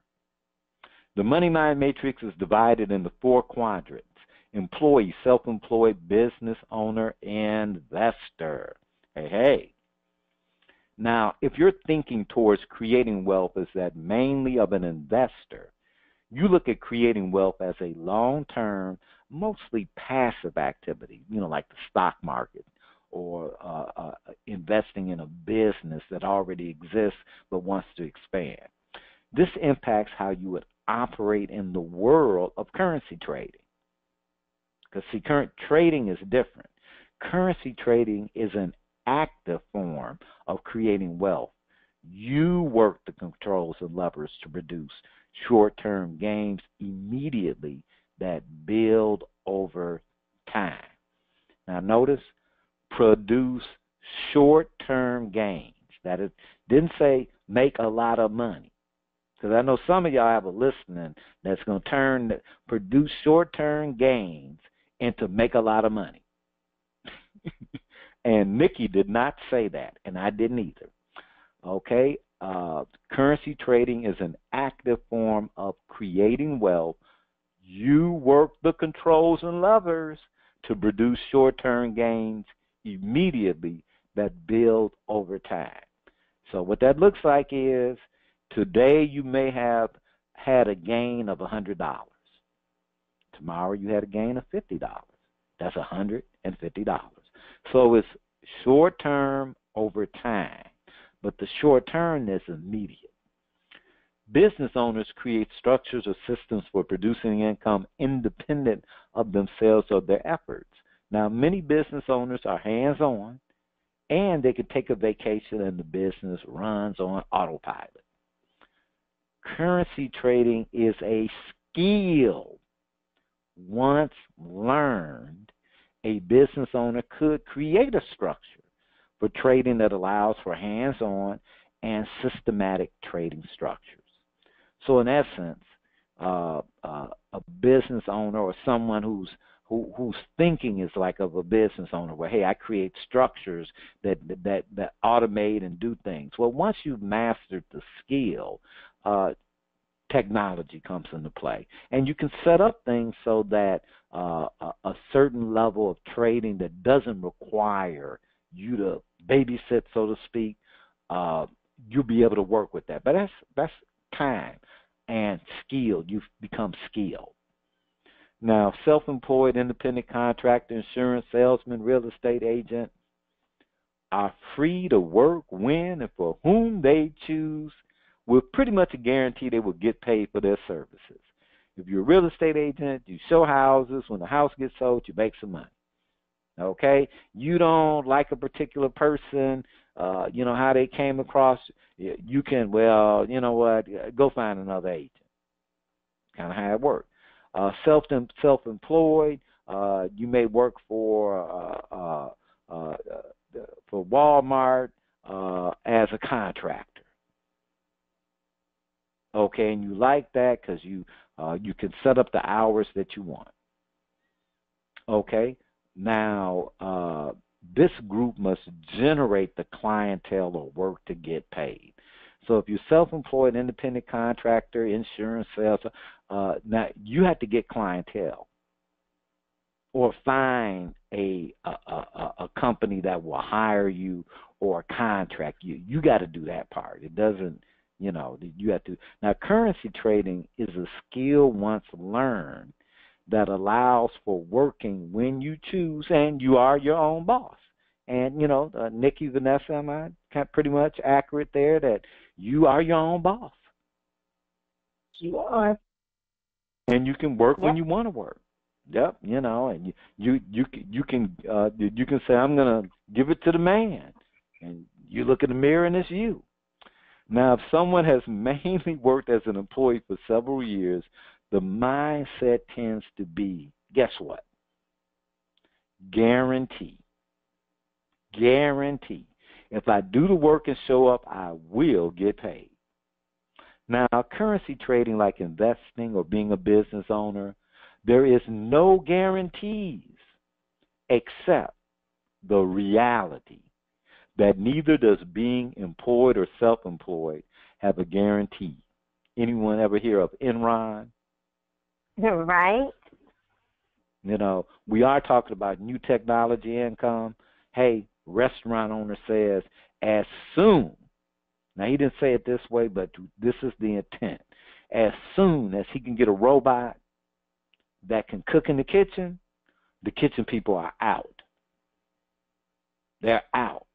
Speaker 1: The money mind matrix is divided into 4 quadrants: employee, self-employed, business owner, investor. Hey. Now, if you're thinking towards creating wealth as that mainly of an investor, you look at creating wealth as a long-term, mostly passive activity, like the stock market or investing in a business that already exists but wants to expand. This impacts how you would operate in the world of currency trading. Because, see, current trading is different. Currency trading is an active form of creating wealth. You work the controls and levers to produce short-term gains immediately that build over time. Now notice, produce short-term gains. That is, didn't say make a lot of money. Because I know some of y'all have a listening that's going to produce short-term gains into make a lot of money. And Nikki did not say that, and I didn't either. Okay? Currency trading is an active form of creating wealth. You work the controls and levers to produce short-term gains immediately that build over time. So what that looks like is today you may have had a gain of $100. Tomorrow you had a gain of $50. That's $150. So it's short-term over time, but the short-term is immediate. Business owners create structures or systems for producing income independent of themselves or their efforts. Now, many business owners are hands-on, and they can take a vacation and the business runs on autopilot. Currency trading is a skill. Once learned, a business owner could create a structure for trading that allows for hands-on and systematic trading structures. So in essence, a business owner or someone whose thinking is like of a business owner, where, hey, I create structures that automate and do things. Well, once you've mastered the skill, technology comes into play. And you can set up things so that a certain level of trading that doesn't require you to babysit, so to speak, you'll be able to work with that. But that's time and skill. You've become skilled. Now, self-employed, independent contractor, insurance salesman, real estate agent are free to work when and for whom they choose, with pretty much a guarantee they will get paid for their services. If you're a real estate agent, you show houses. When the house gets sold, you make some money. Okay? You don't like a particular person, how they came across, you can, go find another agent. Kind of how it works. Self-employed, you may work for Walmart as a contractor. Okay, and you like that because you can set up the hours that you want. Okay, now this group must generate the clientele or work to get paid. So if you're self-employed, independent contractor, insurance sales, now you have to get clientele or find a company that will hire you or contract you. You got to do that part. It doesn't. You have to. Now, currency trading is a skill once learned that allows for working when you choose, and you are your own boss. And, Nikki, Vanessa, am I pretty much accurate there that you are your own boss?
Speaker 2: You are.
Speaker 1: And you can work when
Speaker 3: Yep.
Speaker 1: you want to work. Yep, and you can say, I'm gonna give it to the man, and you look in the mirror and it's you. Now, if someone has mainly worked as an employee for several years, the mindset tends to be, guess what? Guarantee. Guarantee. If I do the work and show up, I will get paid. Now, currency trading, like investing or being a business owner, there is no guarantees except the reality that neither does being employed or self-employed have a guarantee. Anyone ever hear of Enron?
Speaker 3: Right.
Speaker 1: We are talking about new technology income. Hey, restaurant owner says, as soon, now he didn't say it this way, but this is the intent, as soon as he can get a robot that can cook in the kitchen people are out. They're out.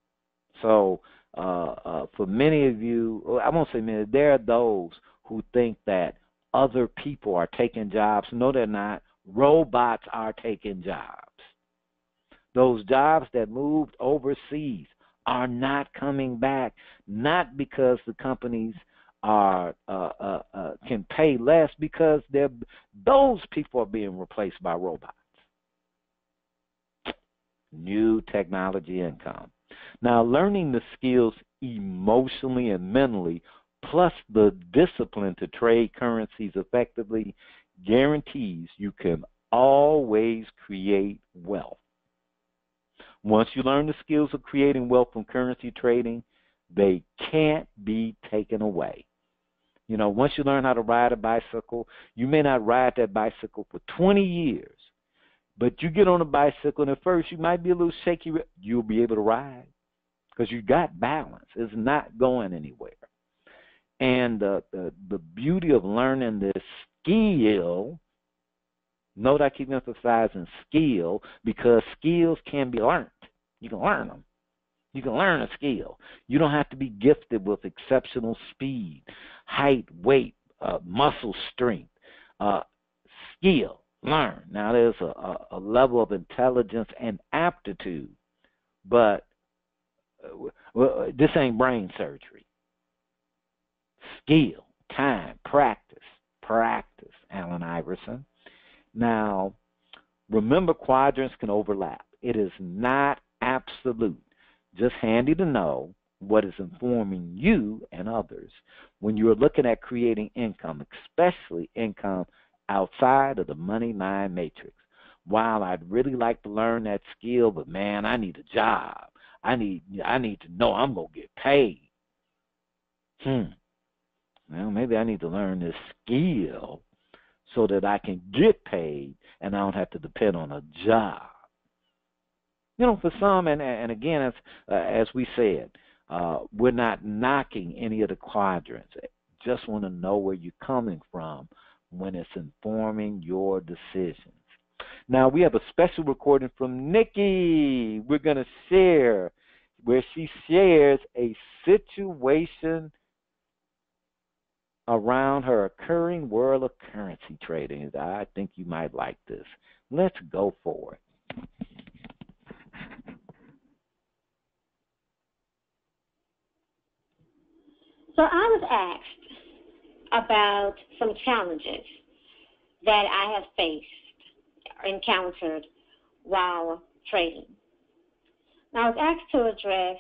Speaker 1: So for many of you, I won't say many, there are those who think that other people are taking jobs. No, they're not. Robots are taking jobs. Those jobs that moved overseas are not coming back, not because the companies are can pay less, because those people are being replaced by robots. New technology income. Now, learning the skills emotionally and mentally, plus the discipline to trade currencies effectively, guarantees you can always create wealth. Once you learn the skills of creating wealth from currency trading, they can't be taken away. Once you learn how to ride a bicycle, you may not ride that bicycle for 20 years, but you get on a bicycle, and at first you might be a little shaky. You'll be able to ride because you got balance. It's not going anywhere. And the beauty of learning this skill, note I keep emphasizing skill, because skills can be learned. You can learn them. You can learn a skill. You don't have to be gifted with exceptional speed, height, weight, muscle strength. Skill, learn. Now, there's a level of intelligence and aptitude, but this ain't brain surgery. Skill, time, practice, Allen Iverson. Now, remember, quadrants can overlap. It is not absolute. Just handy to know what is informing you and others when you're looking at creating income, especially income outside of the money line matrix. While I'd really like to learn that skill, but man, I need a job. I need to know I'm going to get paid. Well, maybe I need to learn this skill so that I can get paid and I don't have to depend on a job. For some, and again, as we said, we're not knocking any of the quadrants. Just want to know where you're coming from when it's informing your decisions. Now, we have a special recording from Nikki. We're going to share where she shares a situation around her occurring world of currency trading. I think you might like this. Let's go for it.
Speaker 3: So I was asked about some challenges that I have faced or encountered while trading. Now, I was asked to address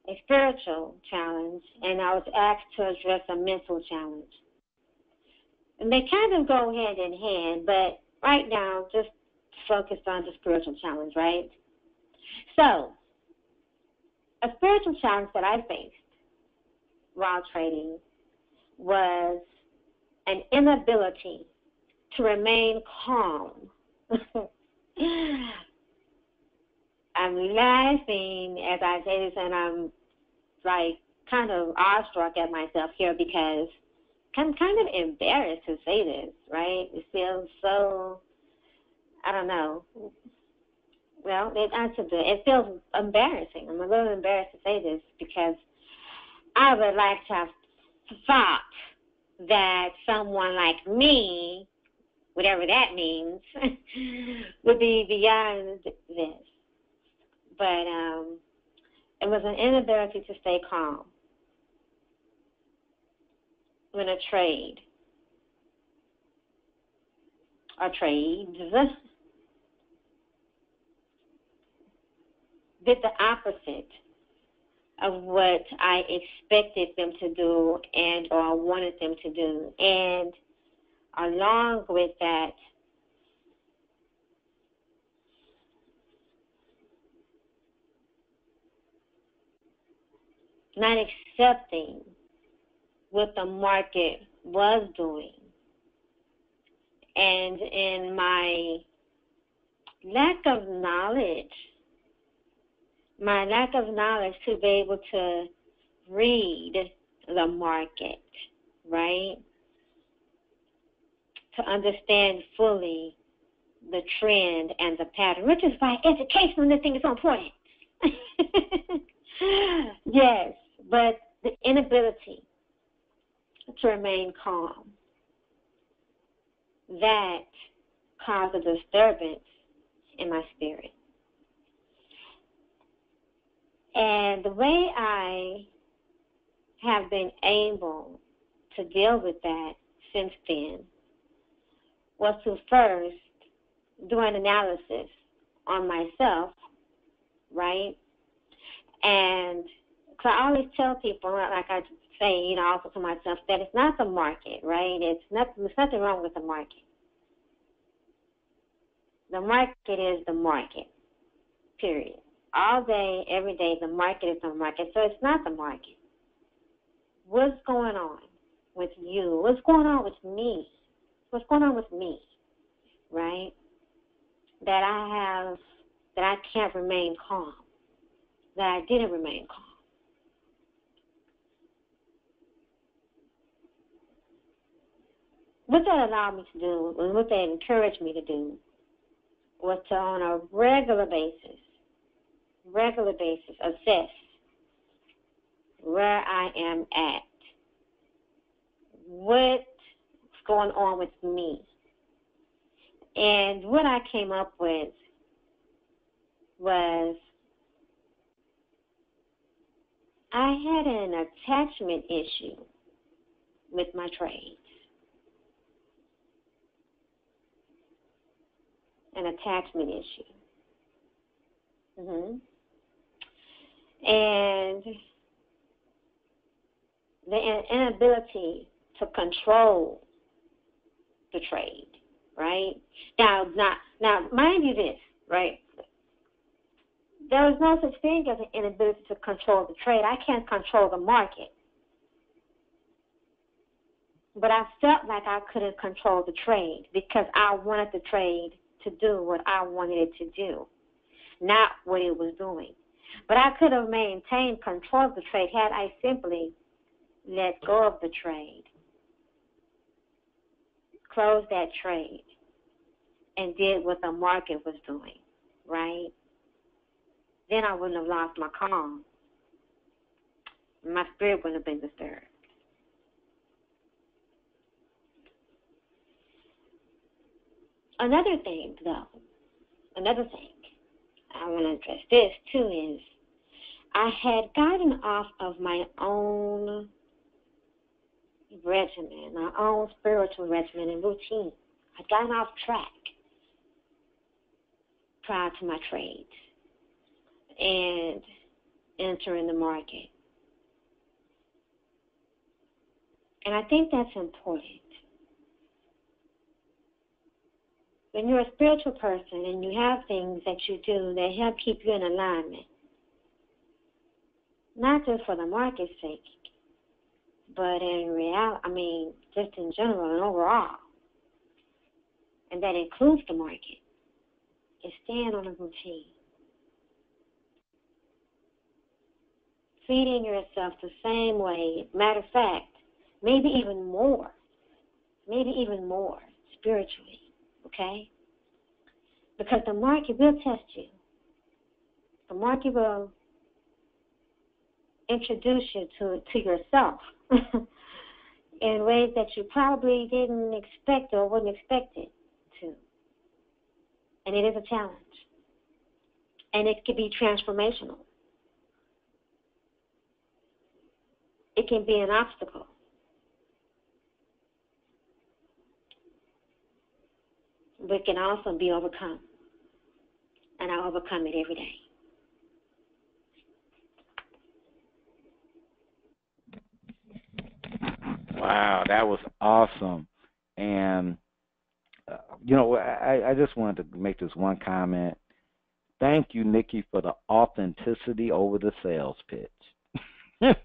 Speaker 3: a spiritual challenge, and I was asked to address a mental challenge. And they kind of go hand in hand, but right now, just focused on the spiritual challenge, right? So, a spiritual challenge that I faced while trading was an inability to remain calm. I'm laughing as I say this, and I'm like kind of awestruck at myself here because I'm kind of embarrassed to say this, right? It feels so, I don't know. Well, it feels embarrassing. I'm a little embarrassed to say this because I would like to have thought that someone like me, whatever that means, would be beyond this. But it was an inability to stay calm when a trade or trades did the opposite of what I expected them to do and or wanted them to do. And along with that, not accepting what the market was doing. And in my lack of knowledge to be able to read the market, right? To understand fully the trend and the pattern, which is why education on this thing is so important. Yes, but the inability to remain calm, that caused a disturbance in my spirit. And the way I have been able to deal with that since then was to first do an analysis on myself, right? And so I always tell people, like I say, also to myself, that it's not the market, right? There's nothing wrong with the market. The market is the market, period. All day, every day, the market is the market. So it's not the market. What's going on with you? What's going on with me? What's going on with me, right? That I can't remain calm. That I didn't remain calm. What that allowed me to do, and what that encouraged me to do, was to, on a regular basis, assess where I am at. What's going on with me? And what I came up with was I had an attachment issue with my trades. An attachment issue. And the inability to control the trade, right? Now, mind you this, right? There is no such thing as an inability to control the trade. I can't control the market. But I felt like I couldn't control the trade because I wanted the trade to do what I wanted it to do, not what it was doing. But I could have maintained control of the trade had I simply let go of the trade, closed that trade, and did what the market was doing, right? Then I wouldn't have lost my calm. My spirit wouldn't have been disturbed. Another thing, I want to address this too, is I had gotten off of my own regimen, my own spiritual regimen and routine. I'd gotten off track prior to my trades and entering the market. And I think that's important. When you're a spiritual person and you have things that you do that help keep you in alignment, not just for the market's sake, but in reality, just in general and overall, and that includes the market, is staying on a routine. feeding yourself the same way. Matter of fact, maybe even more spiritually, okay? Because the market will test you. The market will introduce you to yourself in ways that you probably didn't expect or wouldn't expect it to. And it is a challenge. And it can be transformational. It can be an obstacle. But it can also be overcome. And I overcome it every day.
Speaker 1: Wow, that was awesome. And, I just wanted to make this one comment. Thank you, Nikki, for the authenticity over the sales pitch. Because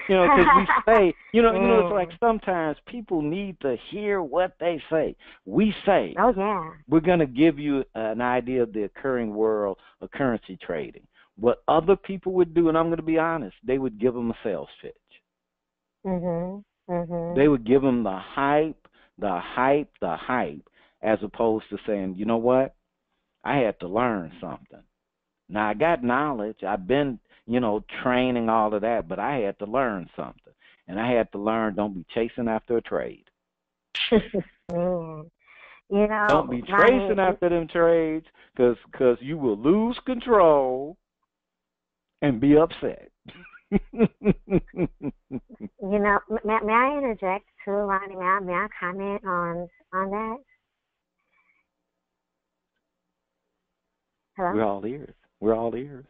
Speaker 1: we say, it's like sometimes people need to hear what they say. We say,
Speaker 3: oh, yeah,
Speaker 1: we're going to give you an idea of the occurring world of currency trading. What other people would do, and I'm going to be honest, they would give them a sales pitch. They would give them the hype, as opposed to saying, you know what? I had to learn something. Now, I got knowledge. I've been, training all of that, but I had to learn something. And I had to learn, don't be chasing after a trade.
Speaker 3: Man,
Speaker 1: don't be chasing after them trades because you will lose control and be upset.
Speaker 3: May I interject too, Ronnie? May I comment on that? Hello?
Speaker 1: We're all ears.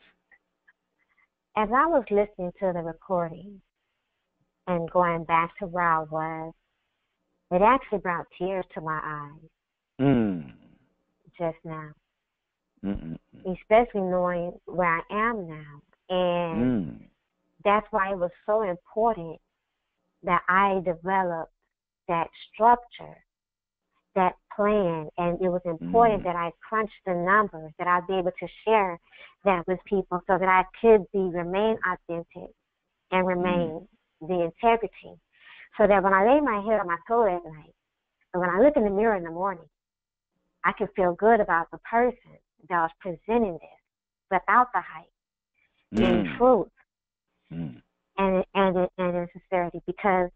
Speaker 3: As I was listening to the recording and going back to where I was, it actually brought tears to my eyes just now. Especially knowing where I am now. And that's why it was so important that I developed that structure, that plan, and it was important that I crunch the numbers, that I'd be able to share that with people so that I could remain authentic and remain the integrity, so that when I lay my head on my pillow at night, and when I look in the mirror in the morning, I can feel good about the person that was presenting this without the hype, in truth, and in sincerity, because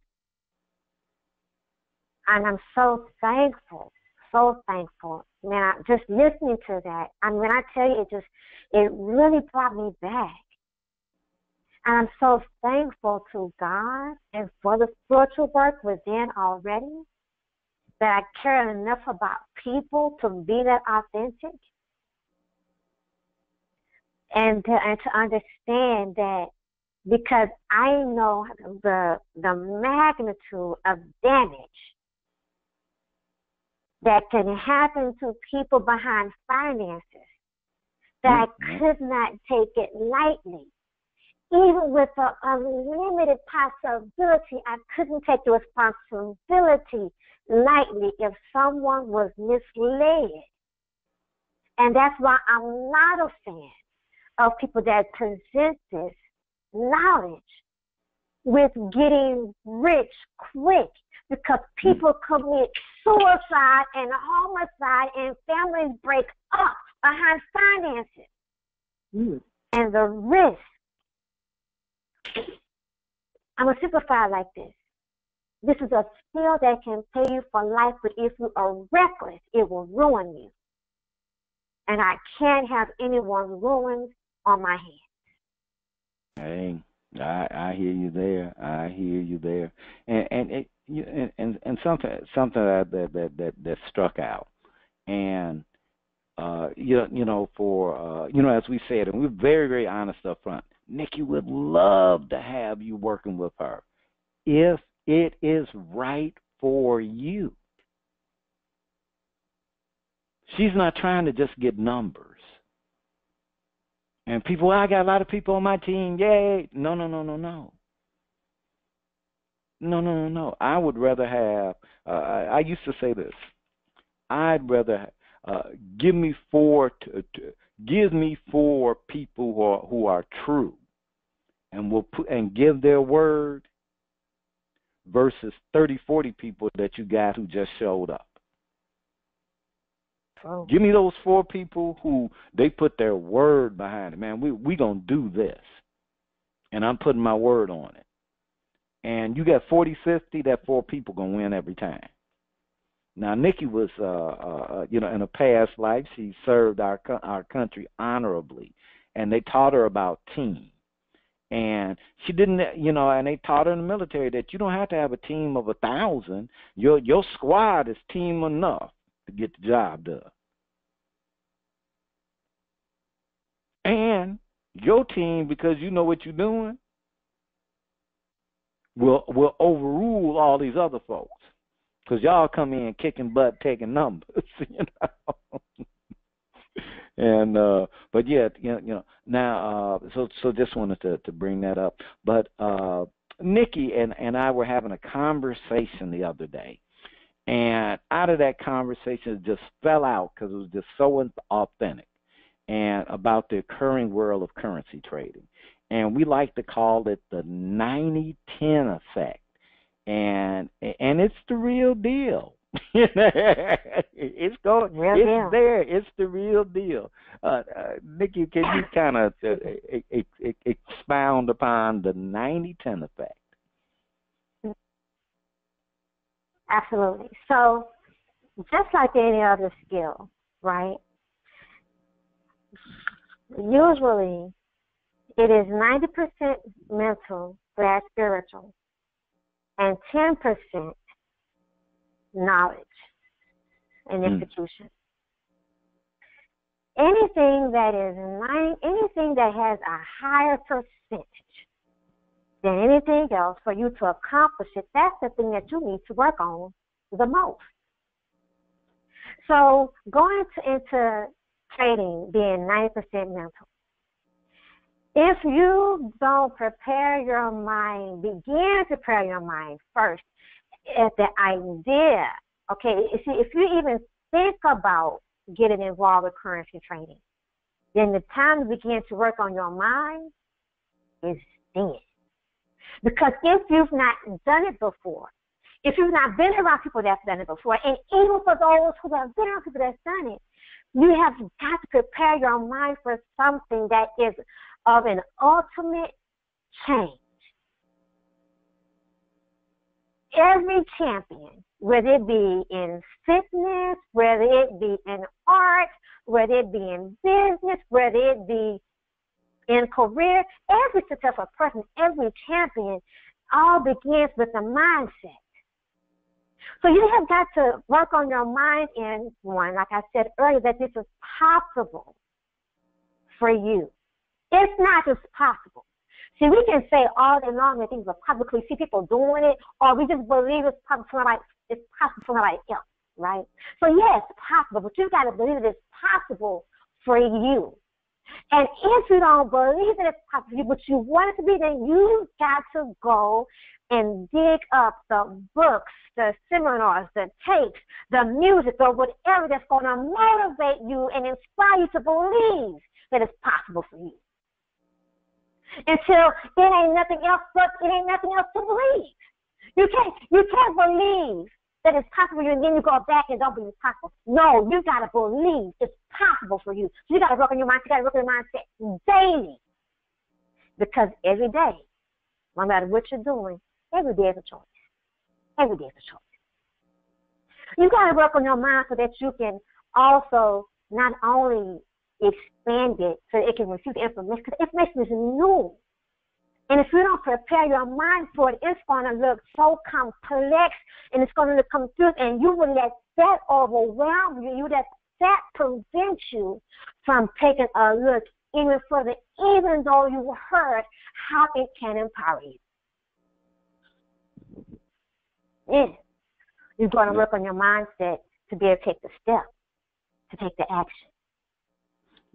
Speaker 3: and I'm so thankful. Man, just listening to that, when I tell you, it really brought me back. And I'm so thankful to God and for the spiritual work within already, that I care enough about people to be that authentic, and to understand that, because I know the magnitude of damage that can happen to people behind finances, that I could not take it lightly. Even with the unlimited possibility, I couldn't take the responsibility lightly if someone was misled. And that's why I'm not a fan of people that present this knowledge with getting rich quick, because people commit suicide and homicide and families break up behind finances. And the risk, I'm going to simplify it like this. This is a skill that can pay you for life, but if you are reckless, it will ruin you. And I can't have anyone ruined on my hands.
Speaker 1: Hey, I hear you there. And something that struck out, and for as we said, and we're very, very honest up front. Nikki would love to have you working with her if it is right for you. She's not trying to just get numbers. And people, I got a lot of people on my team. Yay! No. No. I would rather have. I used to say this. I'd rather give me four people who are true, and will put and give their word versus 30, 40 people that you got who just showed up.
Speaker 3: Oh.
Speaker 1: Give me those 4 people who they put their word behind it. Man, we gonna do this, and I'm putting my word on it. And you got 40, 50, that 4 people gonna win every time. Now, Nikki was, in a past life, she served our country honorably, and they taught her about team. And she didn't, and they taught her in the military that you don't have to have a team of 1,000. Your squad is team enough to get the job done. And your team, because you know what you're doing, will overrule all these other folks. Because y'all come in kicking butt, taking numbers, And but yeah, now so just wanted to bring that up. But Nikki and I were having a conversation the other day, and out of that conversation it just fell out because it was just so authentic, and about the occurring world of currency trading, and we like to call it the 90-10 effect, and it's the real deal. It's there. It's the real deal. Nikki, can you kind of expound upon the 90-10 effect?
Speaker 3: Absolutely. So, just like any other skill, right? Usually, it is 90% mental / spiritual, and 10% knowledge and execution. Anything that has a higher percentage than anything else for you to accomplish it, that's the thing that you need to work on the most. So going into trading being 90% mental, if you don't prepare your mind, begin to prepare your mind first at the idea, okay, see, if you even think about getting involved with currency trading, then the time to begin to work on your mind is then. Because if you've not done it before, if you've not been around people that's done it before, and even for those who have been around people that's done it, you have got to prepare your mind for something that is of an ultimate change. Every champion, whether it be in fitness, whether it be in art, whether it be in business, whether it be in career, every successful person, every champion, all begins with a mindset. So you have got to work on your mind in one, like I said earlier, that this is possible for you. It's not just possible. See, we can say all day long that things are possible because we see people doing it, or we just believe it's possible for somebody else, right? So, yeah, it's possible, but you've got to believe that it's possible for you. And if you don't believe that it's possible for you, but you want it to be, then you've got to go and dig up the books, the seminars, the tapes, the music, or whatever that's going to motivate you and inspire you to believe that it's possible for you. Until it ain't nothing else to believe. You can't believe that it's possible for you and then you go back and don't believe it's possible. No, you gotta believe it's possible for you. So you gotta work on your mind, you gotta work on your mindset daily. Because every day, no matter what you're doing, every day is a choice. Every day is a choice. You gotta work on your mind so that you can also not only expand it so it can receive the information, because information is new. And if you don't prepare your mind for it, it's going to look so complex and it's going to look confused, and you will let that overwhelm you. You let that prevent you from taking a look even further, even though you heard how it can empower you. Yeah. You're going to work on your mindset to be able to take the step, to take the action.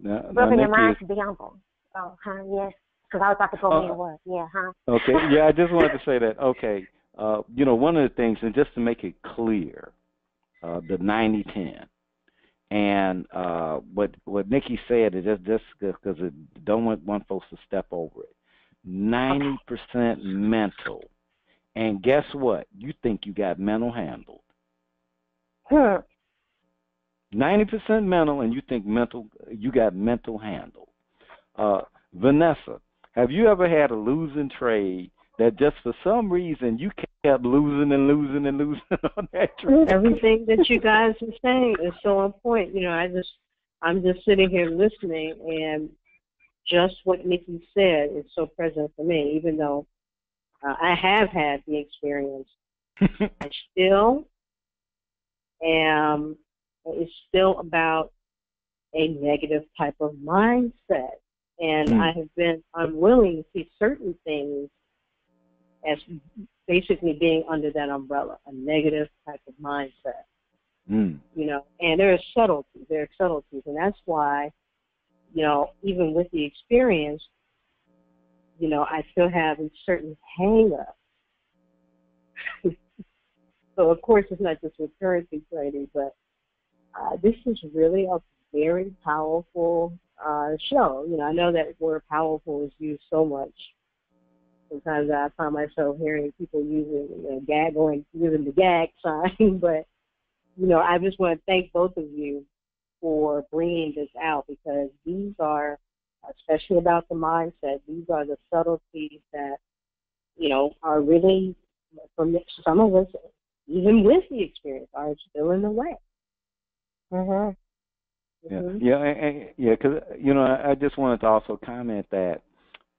Speaker 3: Work on your mind to be humble. Oh, yes. Because I was about to go where it was. Yeah,
Speaker 1: Okay. Yeah, I just wanted to say that. Okay. One of the things, and just to make it clear, the 90-10, and what Nikki said is just because I don't want folks to step over it. 90% mental. And guess what? You think you got mental handled. 90% mental, and you think you got mental handled. Vanessa, have you ever had a losing trade that just for some reason you kept losing and losing and losing on that trade?
Speaker 2: Everything that you guys are saying is so on point. You know, I'm just sitting here listening, and just what Nikki said is so present for me, even though I have had the experience. I still am. It's still about a negative type of mindset. And I have been unwilling to see certain things as basically being under that umbrella, a negative type of mindset. You know, and there are subtleties. And that's why, you know, even with the experience, you know, I still have a certain hang-up. So, of course, it's not just with currency trading, but this is really a very powerful show. You know, I know that word powerful is used so much. Sometimes I find myself hearing people using, you know, using the gag sign. But, you know, I just want to thank both of you for bringing this out, because these are, especially about the mindset, these are the subtleties that, you know, are really, for some of us, even with the experience, are still in the way.
Speaker 1: Because, you know, I just wanted to also comment that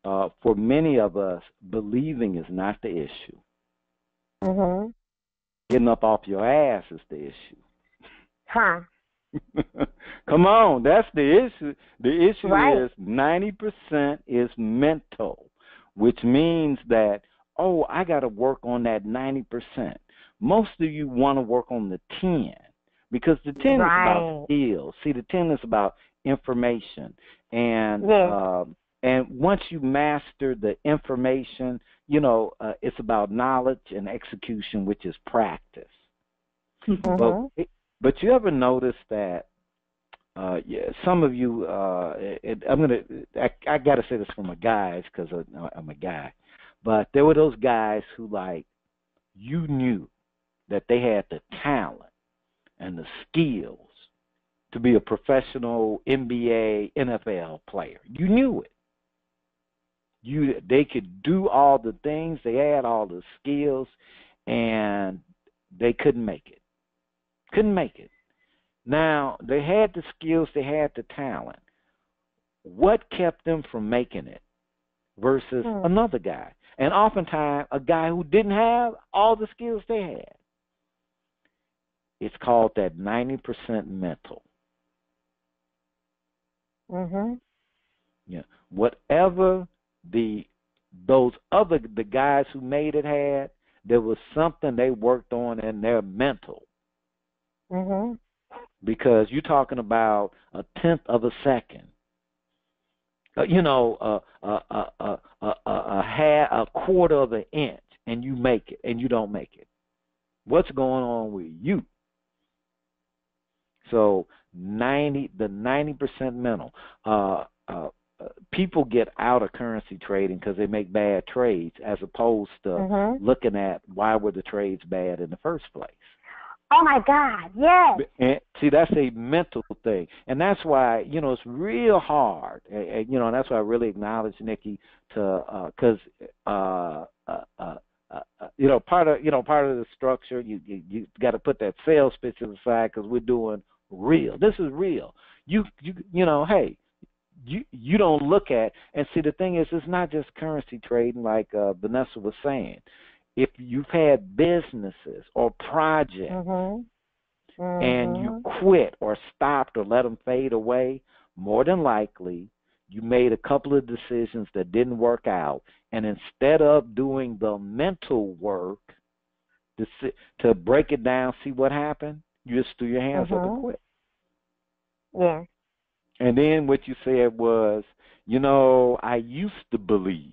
Speaker 1: for many of us, believing is not the issue. Getting up off your ass is the issue. Come on, that's the issue. The issue is 90% is mental, which means that, I got to work on that 90%. Most of you want to work on the 10, because the 10 is about skills. See, the 10 is about information. And and once you master the information, you know, it's about knowledge and execution, which is practice. But you ever notice that some of you, I got to say this for my guys because I'm a guy, but there were those guys who, like, you knew that they had the talent and the skills to be a professional NBA, NFL player. You knew it. They could do all the things, they had all the skills, and they couldn't make it. Now, they had the skills, they had the talent. What kept them from making it versus another guy? And oftentimes, a guy who didn't have all the skills they had. It's called that 90% mental. Yeah. Whatever the guys who made it had, there was something they worked on in their mental. Because you're talking about a tenth of a second. A quarter of an inch, and you make it, and you don't make it. What's going on with you? So the 90% mental. People get out of currency trading because they make bad trades, as opposed to looking at why were the trades bad in the first place.
Speaker 3: Oh my God, yes.
Speaker 1: And see, that's a mental thing, and that's why, you know, it's real hard. And you know, and that's why I really acknowledge Nikki because you know, part of the structure, you got to put that sales pitch aside because we're doing real. This is real. You know, hey, you don't look at, and see, the thing is, it's not just currency trading like Vanessa was saying. If you've had businesses or projects and you quit or stopped or let them fade away, more than likely you made a couple of decisions that didn't work out, and instead of doing the mental work to break it down, see what happened, you just threw your hands up and quit.
Speaker 3: Yeah.
Speaker 1: And then what you said was, you know, I used to believe.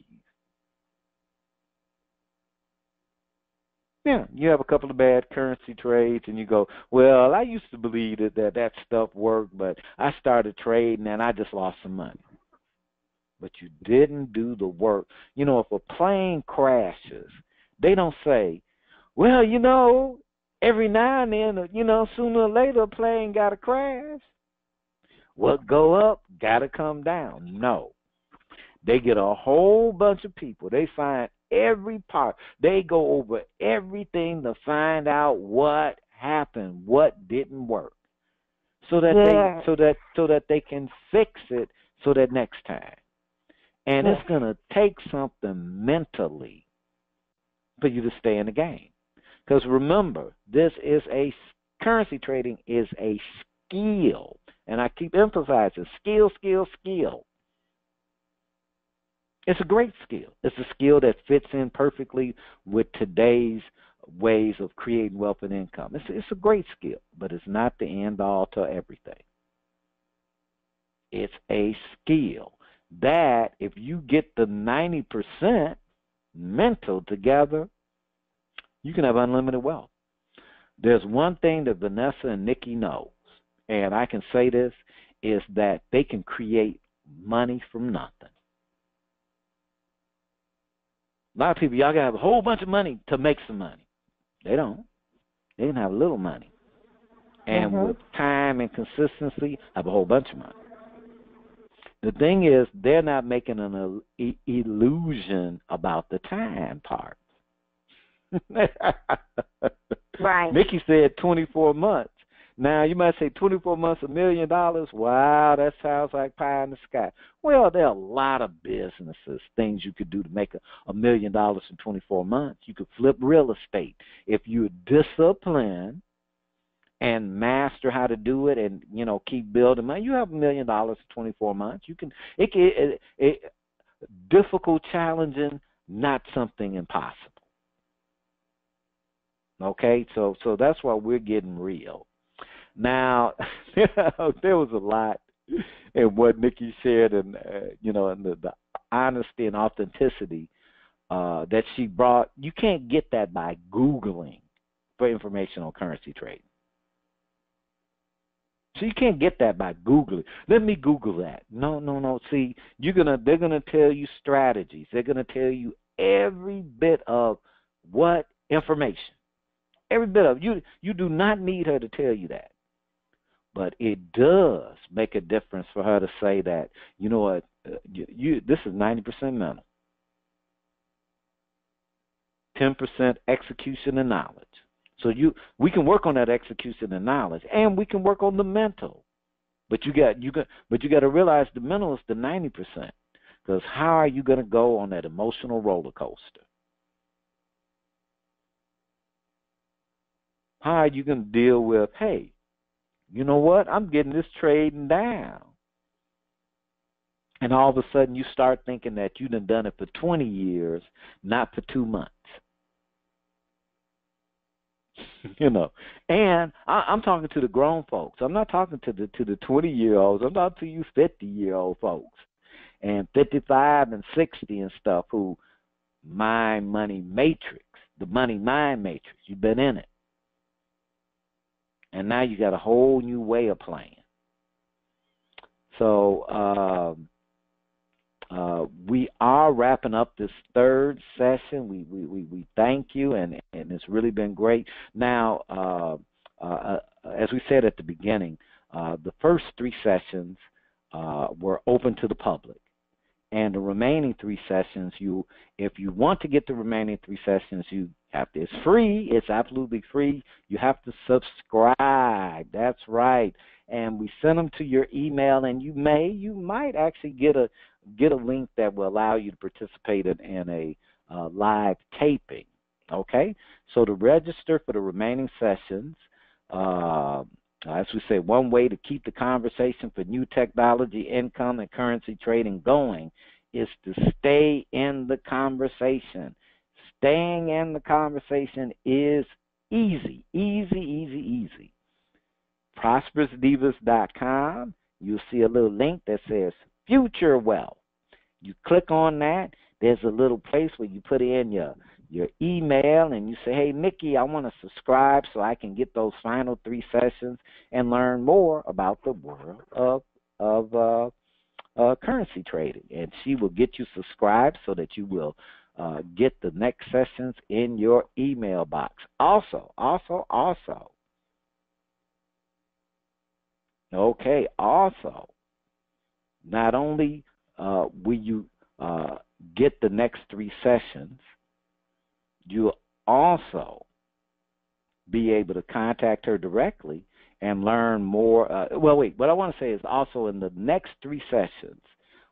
Speaker 1: Yeah, you have a couple of bad currency trades, and you go, well, I used to believe that stuff worked, but I started trading, and I just lost some money. but you didn't do the work. You know, if a plane crashes, they don't say, well, you know, every now and then, you know, sooner or later a plane got to crash. What go up got to come down. No. They get a whole bunch of people. They find every part. They go over everything to find out what happened, what didn't work, so that they can fix it so that next time. And it's gonna take something mentally for you to stay in the game. Because remember, currency trading is a skill, and I keep emphasizing skill, skill, skill. It's a great skill. It's a skill that fits in perfectly with today's ways of creating wealth and income. It's a great skill, but it's not the end all to everything. It's a skill that if you get the 90% mental together, you can have unlimited wealth. There's one thing that Vanessa and Nikki knows, and I can say this, is that they can create money from nothing. A lot of people, y'all got to have a whole bunch of money to make some money. They don't. They can have a little money. And with time and consistency, have a whole bunch of money. The thing is, they're not making an illusion about the time part.
Speaker 3: Right.
Speaker 1: Nikki said 24 months. Now, you might say 24 months, $1 million. Wow, that sounds like pie in the sky. Well, there are a lot of businesses, things you could do to make $1 million in 24 months. You could flip real estate. If you're disciplined and master how to do it and, you know, keep building money, you have $1 million in 24 months. You can, difficult, challenging, not something impossible. Okay, so that's why we're getting real. Now, there was a lot in what Nikki shared, and and the honesty and authenticity that she brought. You can't get that by Googling for information on currency trading. So you can't get that by Googling. Let me Google that. No. See, they're gonna tell you strategies. They're gonna tell you every bit of what information. Every bit of you do not need her to tell you that. But it does make a difference for her to say that, you know what, this is 90% mental, 10% execution and knowledge. So we can work on that execution and knowledge, and we can work on the mental. But you got to realize the mental is the 90%, because how are you going to go on that emotional roller coaster? How are you going to deal with, hey, you know what? I'm getting this trading down. And all of a sudden you start thinking that you done it for 20 years, not for 2 months. And I'm talking to the grown folks. I'm not talking to the 20-year-olds. I'm talking to you 50-year-old folks and 55 and 60 and stuff who mind money matrix, the money mind matrix. You've been in it. And now you got a whole new way of playing. So we are wrapping up this third session. We thank you, and it's really been great. Now, as we said at the beginning, the first 3 sessions were open to the public. And the remaining 3 sessions, if you want to get the remaining 3 sessions, it's free. It's absolutely free. You have to subscribe. That's right. And we send them to your email, and you might actually get a link that will allow you to participate in a live taping. Okay. So to register for the remaining sessions, as we say, one way to keep the conversation for new technology, income, and currency trading going is to stay in the conversation. Staying in the conversation is easy. ProsperousDivas.com. You'll see a little link that says Future Wealth. You click on that. There's a little place where you put in your email and you say, hey, Nikki, I want to subscribe so I can get those final 3 sessions and learn more about the world of currency trading, and she will get you subscribed so that you will get the next sessions in your email box. Also, not only will you get the next 3 sessions, you'll also be able to contact her directly and learn more. What I want to say is also in the next 3 sessions,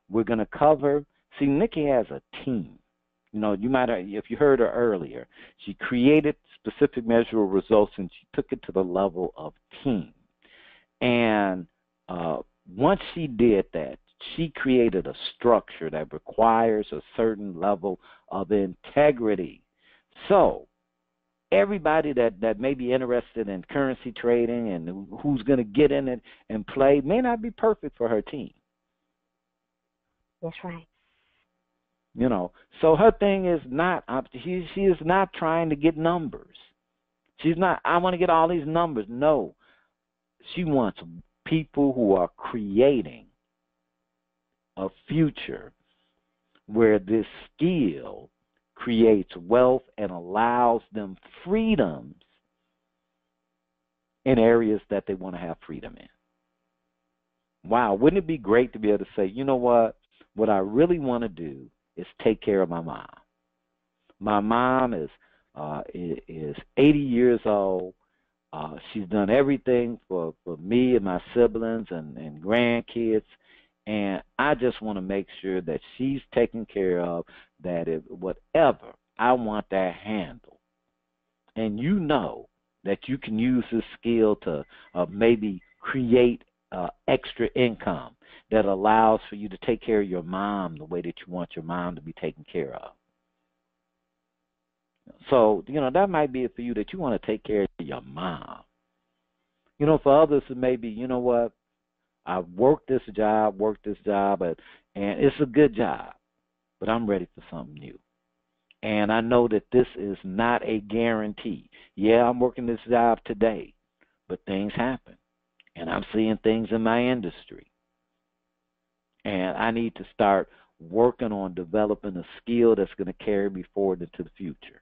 Speaker 1: we're going to cover. See, Nikki has a team. You know, you might have, if you heard her earlier, she created specific measurable results and she took it to the level of team. And once she did that, she created a structure that requires a certain level of integrity. So everybody that may be interested in currency trading and who's going to get in it and play may not be perfect for her team.
Speaker 3: That's right.
Speaker 1: You know, so her thing is not, she is not trying to get numbers. She's not, I want to get all these numbers. No, she wants people who are creating a future where this skill creates wealth and allows them freedoms in areas that they want to have freedom in. Wow, wouldn't it be great to be able to say, you know what I really want to do is take care of my mom. My mom is 80 years old. She's done everything for me and my siblings and grandkids, and I just want to make sure that she's taken care of, that if whatever, I want that handled. And you know that you can use this skill to maybe create extra income that allows for you to take care of your mom the way that you want your mom to be taken care of. So, you know, that might be it for you, that you want to take care of your mom. You know, for others, it may be, you know what, I've worked this job, and it's a good job, but I'm ready for something new. And I know that this is not a guarantee. Yeah, I'm working this job today, but things happen. And I'm seeing things in my industry. And I need to start working on developing a skill that's going to carry me forward into the future.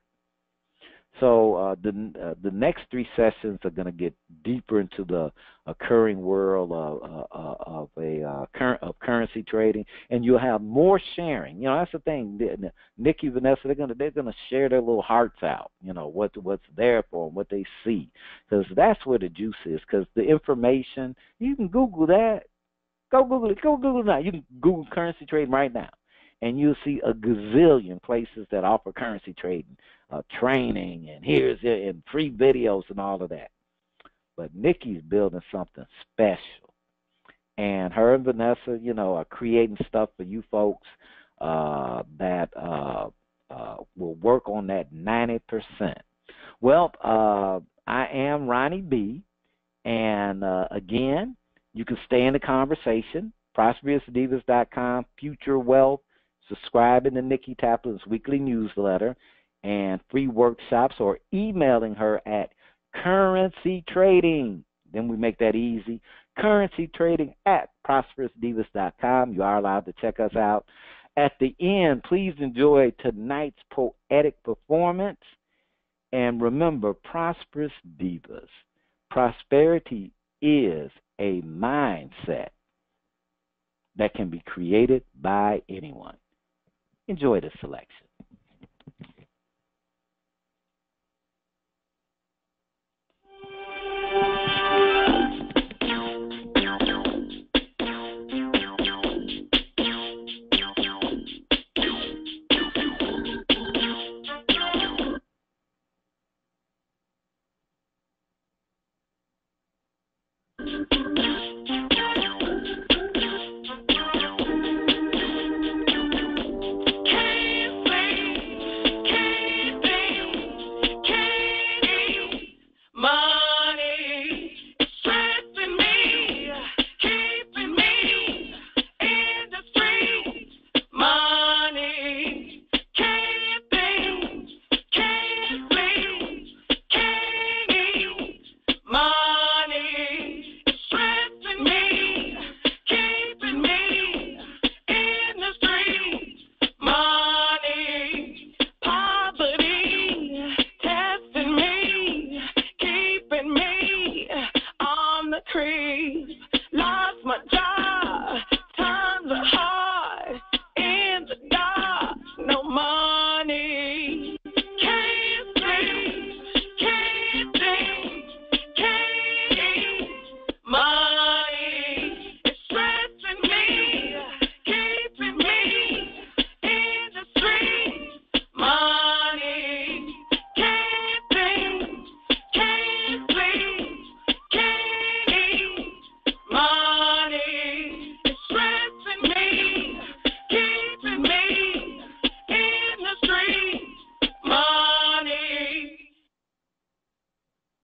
Speaker 1: So the next 3 sessions are going to get deeper into the occurring world of currency trading, and you'll have more sharing. You know, that's the thing. Nikki, Vanessa, they're gonna share their little hearts out. You know, what's there for them, what they see, because that's where the juice is. Because the information, you can Google that. Go Google it. Go Google it now. You can Google currency trading right now, and you'll see a gazillion places that offer currency trading, training, and free videos and all of that. But Nikki's building something special, and her and Vanessa, you know, are creating stuff for you folks that will work on that 90%. Well, I am Ronnie B, and again, you can stay in the conversation. ProsperousDivas.com, Future Wealth, subscribing to Nikki Taplin's weekly newsletter and free workshops, or emailing her at currency trading. Then we make that easy. Currency trading at ProsperousDivas.com. You are allowed to check us out. At the end, please enjoy tonight's poetic performance. And remember, Prosperous Divas, prosperity is a mindset that can be created by anyone. Enjoy the selection.